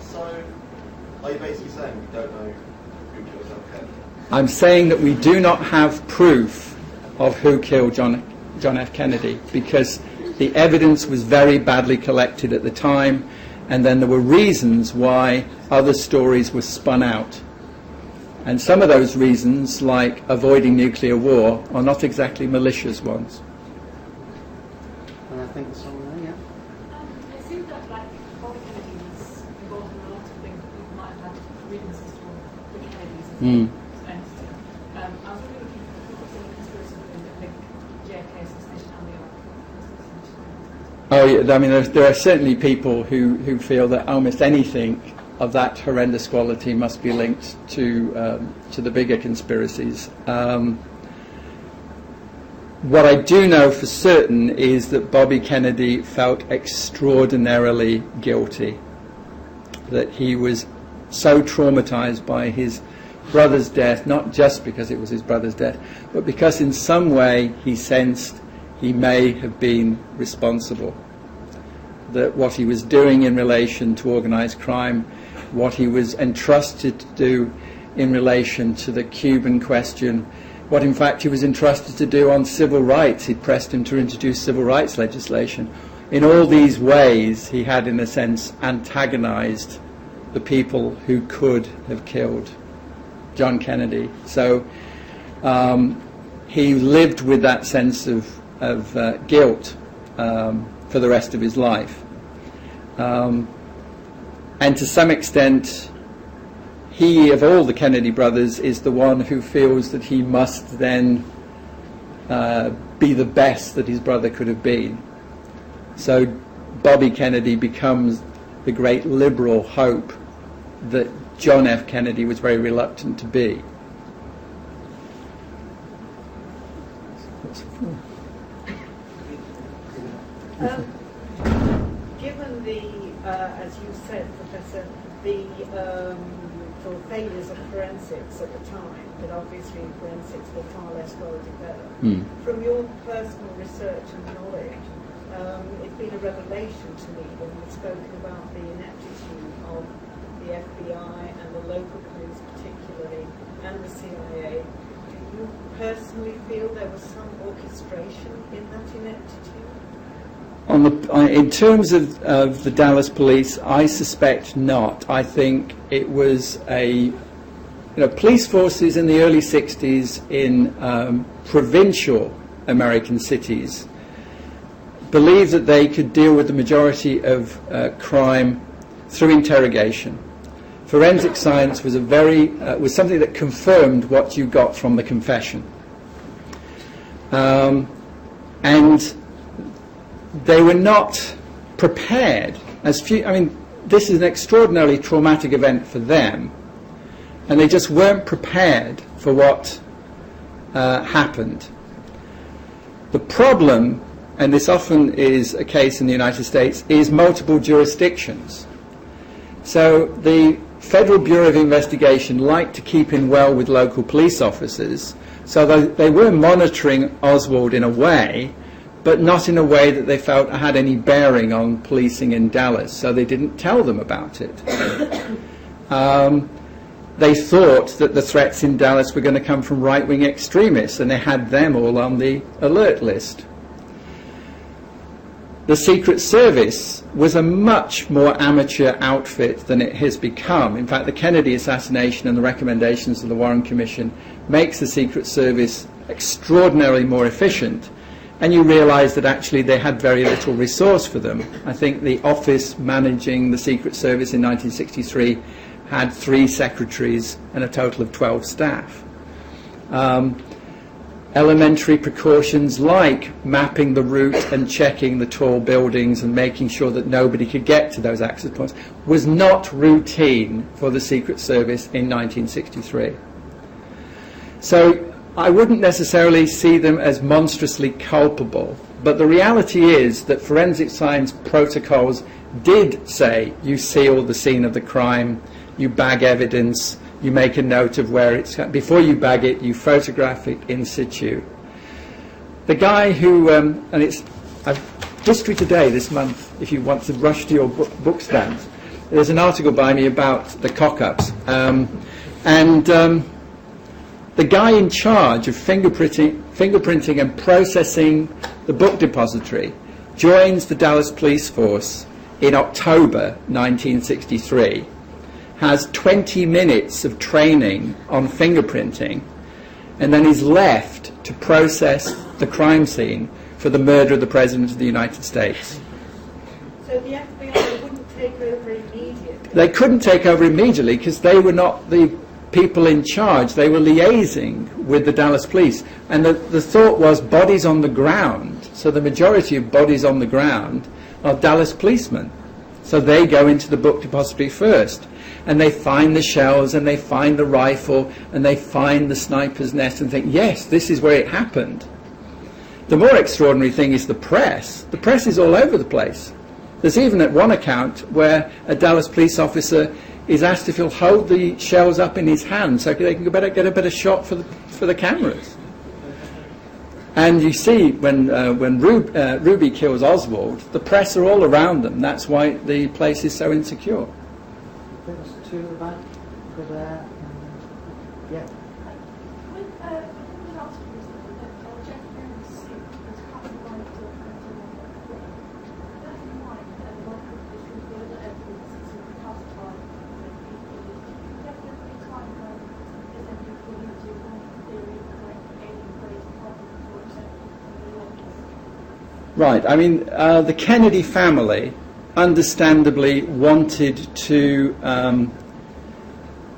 So, are you basically saying we don't know who killed John Kennedy? I'm saying that we do not have proof of who killed John F. Kennedy, because the evidence was very badly collected at the time, and then there were reasons why other stories were spun out. And some of those reasons, like avoiding nuclear war, are not exactly malicious ones. And I think there's someone there, yeah? It seems that Bobby Kennedy was involved in a lot of things that people might have had grievances for the Kennedys as an entity. I was wondering if you could put some conspiracies that link JFK assassination and the assassination. Oh, yeah, I mean, there are certainly people who feel that almost anything of that horrendous quality must be linked to the bigger conspiracies. What I do know for certain is that Bobby Kennedy felt extraordinarily guilty, that he was so traumatized by his brother's death, not just because it was his brother's death, but because in some way he sensed he may have been responsible. That what he was doing in relation to organised crime, what he was entrusted to do in relation to the Cuban question, what in fact he was entrusted to do on civil rights. He'd pressed him to introduce civil rights legislation. In all these ways, he had, in a sense, antagonised the people who could have killed John Kennedy. So he lived with that sense of guilt for the rest of his life. And to some extent, he, of all the Kennedy brothers, is the one who feels that he must then be the best that his brother could have been. So Bobby Kennedy becomes the great liberal hope that John F. Kennedy was very reluctant to be. Given the, as you said, Professor, the sort of failures of forensics at the time, but obviously forensics were far less well developed. From your personal research and knowledge, it's been a revelation to me when you've spoken about the ineptitude of the FBI and the local police particularly, and the CIA. Do you personally feel there was some orchestration in that ineptitude? In terms of the Dallas police, I suspect not. I think it was police forces in the early 60s in provincial American cities believed that they could deal with the majority of crime through interrogation. Forensic science was was something that confirmed what you got from the confession, and they were not prepared. This is an extraordinarily traumatic event for them, and they just weren't prepared for what happened. The problem, and this often is a case in the United States, is multiple jurisdictions. So the Federal Bureau of Investigation liked to keep in well with local police officers, so they were monitoring Oswald in a way, but not in a way that they felt had any bearing on policing in Dallas, so they didn't tell them about it. They thought that the threats in Dallas were going to come from right-wing extremists, and they had them all on the alert list. The Secret Service was a much more amateur outfit than it has become. In fact, the Kennedy assassination and the recommendations of the Warren Commission makes the Secret Service extraordinarily more efficient, and you realize that actually they had very little resource for them. I think the office managing the Secret Service in 1963 had 3 secretaries and a total of 12 staff. Elementary precautions like mapping the route and checking the tall buildings and making sure that nobody could get to those access points was not routine for the Secret Service in 1963. So I wouldn't necessarily see them as monstrously culpable, but the reality is that forensic science protocols did say you seal the scene of the crime, you bag evidence, you make a note of where it's... Before you bag it, you photograph it in situ. The guy who... and it's History Today this month, if you want to rush to your book stand. There's an article by me about the cock-ups. The guy in charge of fingerprinting and processing the Book Depository joins the Dallas Police Force in October 1963. Has 20 minutes of training on fingerprinting, and then is left to process the crime scene for the murder of the President of the United States. So the FBI wouldn't take over immediately? They couldn't take over immediately because they were not the people in charge. They were liaising with the Dallas police. And the thought was bodies on the ground. So the majority of bodies on the ground are Dallas policemen. So they go into the Book Depository first. And they find the shells, and they find the rifle, and they find the sniper's nest, and think, yes, this is where it happened. The more extraordinary thing is the press. The press is all over the place. There's even at one account where a Dallas police officer is asked if he'll hold the shells up in his hand so they can get a better shot for the cameras. And you see, when Ruby kills Oswald, the press are all around them. That's why the place is so insecure. There's two at the back, over there. Yeah. With the articles that Jeff Jones was classified as a bear in mind that a lot of this is the other evidence that's classified as definitely time when there's any according to one theory like alien race problems or exception for the audience. Right. I mean, the Kennedy family understandably wanted to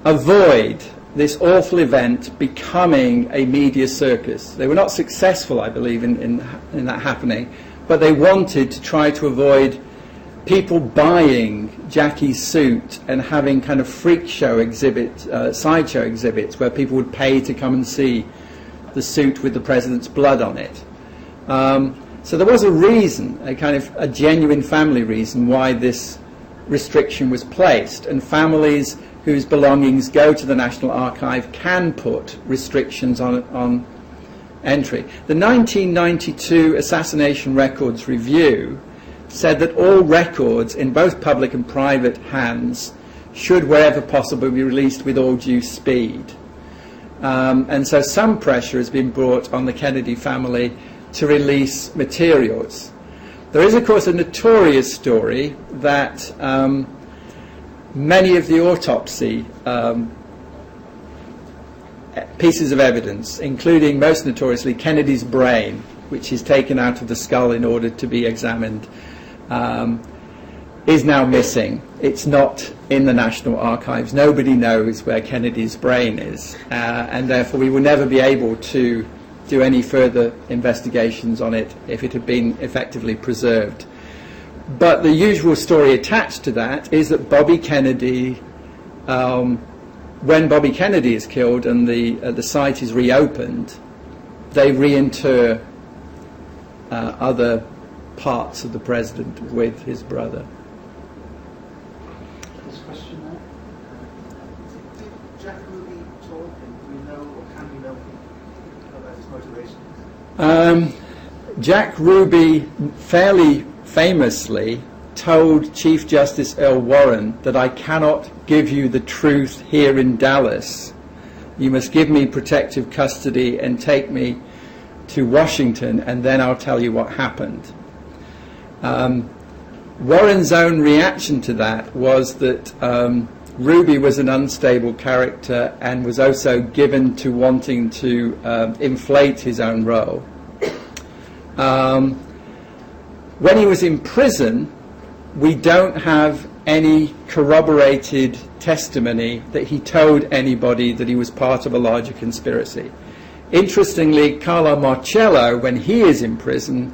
avoid this awful event becoming a media circus. They were not successful, I believe, in that happening, but they wanted to try to avoid people buying Jackie's suit and having kind of freak show sideshow exhibits where people would pay to come and see the suit with the president's blood on it. So there was a reason, a genuine family reason why this restriction was placed, and families whose belongings go to the National Archive can put restrictions on entry. The 1992 Assassination Records Review said that all records in both public and private hands should, wherever possible, be released with all due speed. And so some pressure has been brought on the Kennedy family to release materials. There is, of course, a notorious story that many of the autopsy pieces of evidence, including most notoriously Kennedy's brain, which is taken out of the skull in order to be examined, is now missing. It's not in the National Archives. Nobody knows where Kennedy's brain is, and therefore we will never be able to do any further investigations on it if it had been effectively preserved. But the usual story attached to that is that Bobby Kennedy, when Bobby Kennedy is killed and the site is reopened, they reinter other parts of the president with his brother. There's a question there. Did Jack Ruby talk, and do we know, or can we know about his motivations? Jack Ruby fairly famously told Chief Justice Earl Warren that I cannot give you the truth here in Dallas. You must give me protective custody and take me to Washington, and then I'll tell you what happened. Warren's own reaction to that was that Ruby was an unstable character and was also given to wanting to inflate his own role. When he was in prison, we don't have any corroborated testimony that he told anybody that he was part of a larger conspiracy. Interestingly, Carlo Marcello, when he is in prison,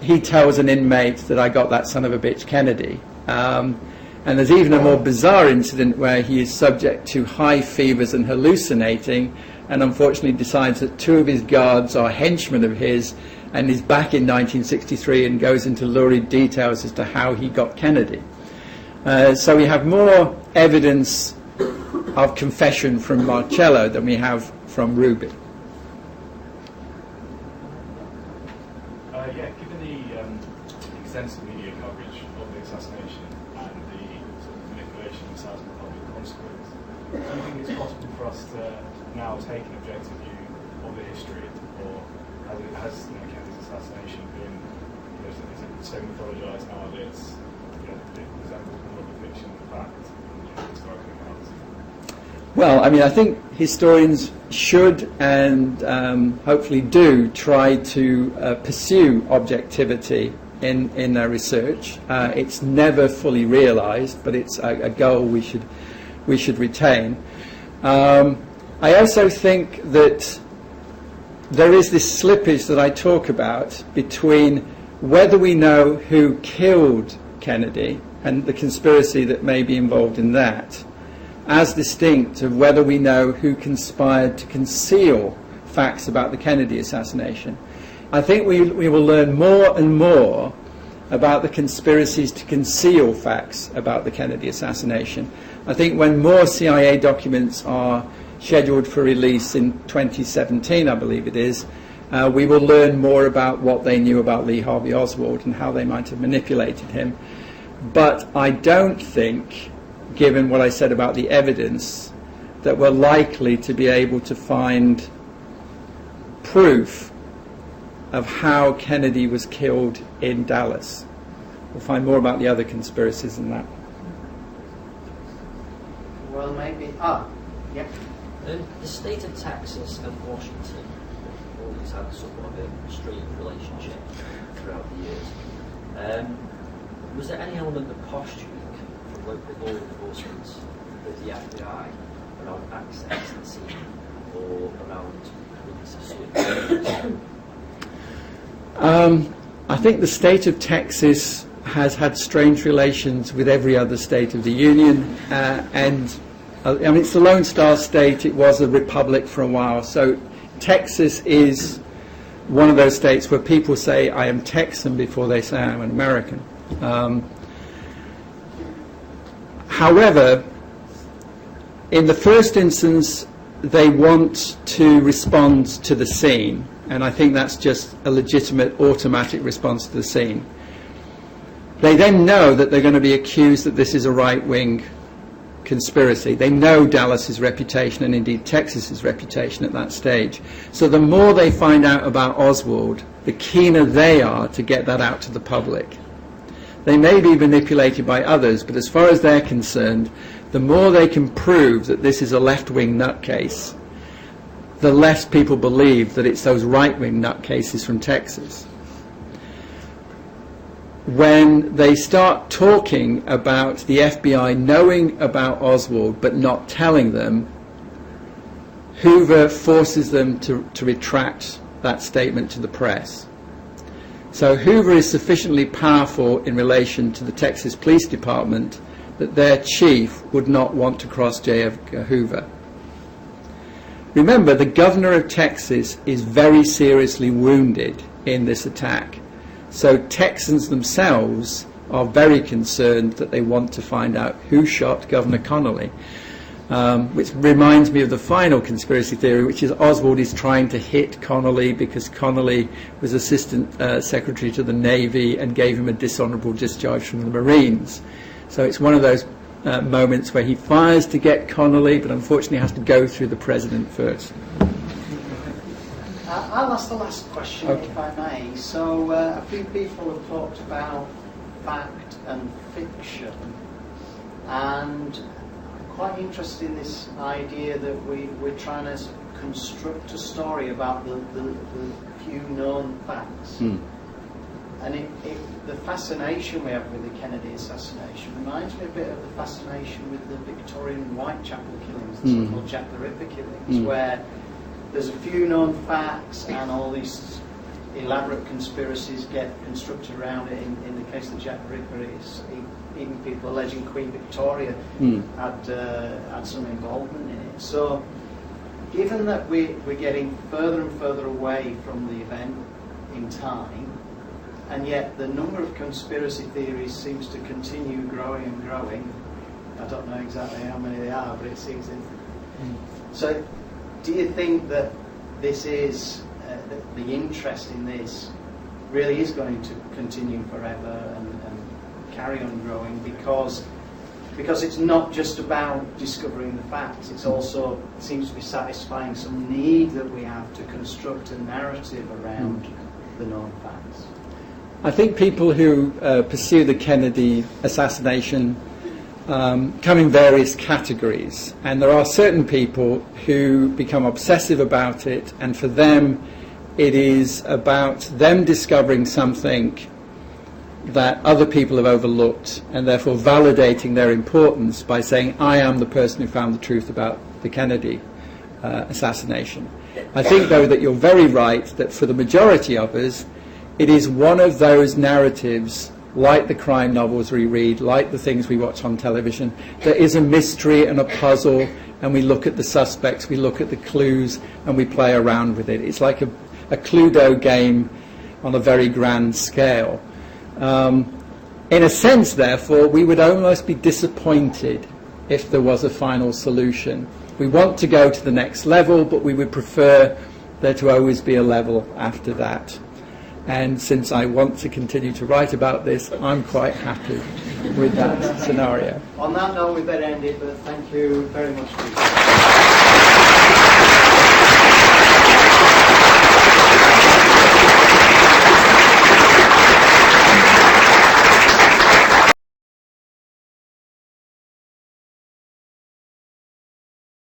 he tells an inmate that I got that son of a bitch Kennedy. And there's even a more bizarre incident where he is subject to high fevers and hallucinating, and unfortunately decides that two of his guards are henchmen of his, and is back in 1963 and goes into lurid details as to how he got Kennedy. So we have more evidence of confession from Marcello than we have from Ruby. Given the extensive media coverage of the assassination and the sort of manipulation of size of public consequence, do you think it's possible for us to now take an objective view of the history, or has Kennedy's assassination been, is it so mythologized now that it's, it resembles more of a fiction than fact in historical accounts? Well, I mean, I think historians should and hopefully do try to pursue objectivity in their research. It's never fully realized, but it's a goal we should retain. I also think that there is this slippage that I talk about between whether we know who killed Kennedy and the conspiracy that may be involved in that, as distinct of whether we know who conspired to conceal facts about the Kennedy assassination. I think we will learn more and more about the conspiracies to conceal facts about the Kennedy assassination. I think when more CIA documents are scheduled for release in 2017, I believe it is, we will learn more about what they knew about Lee Harvey Oswald and how they might have manipulated him. But I don't think, given what I said about the evidence, that we're likely to be able to find proof of how Kennedy was killed in Dallas. We'll find more about the other conspiracies than that. Well, maybe. Yeah. The state of Texas and Washington always had somewhat of a strange relationship throughout the years. Was there any element of posturing from local law enforcement with the FBI around access to the scene or around release of certain I think the state of Texas has had strange relations with every other state of the Union, and I mean, it's the Lone Star State. It was a republic for a while, so Texas is one of those states where people say I am Texan before they say I'm an American. However, in the first instance, they want to respond to the scene, and I think that's just a legitimate automatic response to the scene. They then know that they're going to be accused that this is a right-wing conspiracy. They know Dallas's reputation and indeed Texas's reputation at that stage. So the more they find out about Oswald, the keener they are to get that out to the public. They may be manipulated by others, but as far as they're concerned, the more they can prove that this is a left-wing nutcase, the less people believe that it's those right-wing nutcases from Texas. When they start talking about the FBI knowing about Oswald but not telling them, Hoover forces them to retract that statement to the press. So Hoover is sufficiently powerful in relation to the Texas Police Department that their chief would not want to cross J.F. Hoover. Remember, the governor of Texas is very seriously wounded in this attack. So Texans themselves are very concerned that they want to find out who shot Governor Connolly, which reminds me of the final conspiracy theory, which is Oswald is trying to hit Connolly because Connolly was Assistant Secretary to the Navy and gave him a dishonorable discharge from the Marines. So it's one of those moments where he fires to get Connolly, but unfortunately has to go through the president first. I'll ask the last question, okay, if I may. So a few people have talked about fact and fiction, and I'm quite interested in this idea that we're trying to construct a story about the few known facts. And the fascination we have with the Kennedy assassination reminds me a bit of the fascination with the Victorian Whitechapel killings, the so-called Jack the Ripper killings, where there's a few known facts and all these elaborate conspiracies get constructed around it. In the case of Jack the Ripper, even people alleging Queen Victoria had some involvement in it. So given that we're getting further and further away from the event in time, and yet the number of conspiracy theories seems to continue growing and growing. I don't know exactly how many there are, but it seems so. Do you think that this is the interest in this really is going to continue forever and carry on growing because it's not just about discovering the facts, it's also seems to be satisfying some need that we have to construct a narrative around the known facts? I think people who pursue the Kennedy assassination come in various categories, and there are certain people who become obsessive about it, and for them it is about them discovering something that other people have overlooked and therefore validating their importance by saying, I am the person who found the truth about the Kennedy assassination. I think, though, that you're very right that for the majority of us it is one of those narratives, like the crime novels we read, like the things we watch on television, there is a mystery and a puzzle, and we look at the suspects, we look at the clues, and we play around with it. It's like a Cluedo game on a very grand scale. In a sense, therefore, we would almost be disappointed if there was a final solution. We want to go to the next level, but we would prefer there to always be a level after that. And since I want to continue to write about this, I'm quite happy with that scenario. On that note, we better end it, but thank you very much for your time.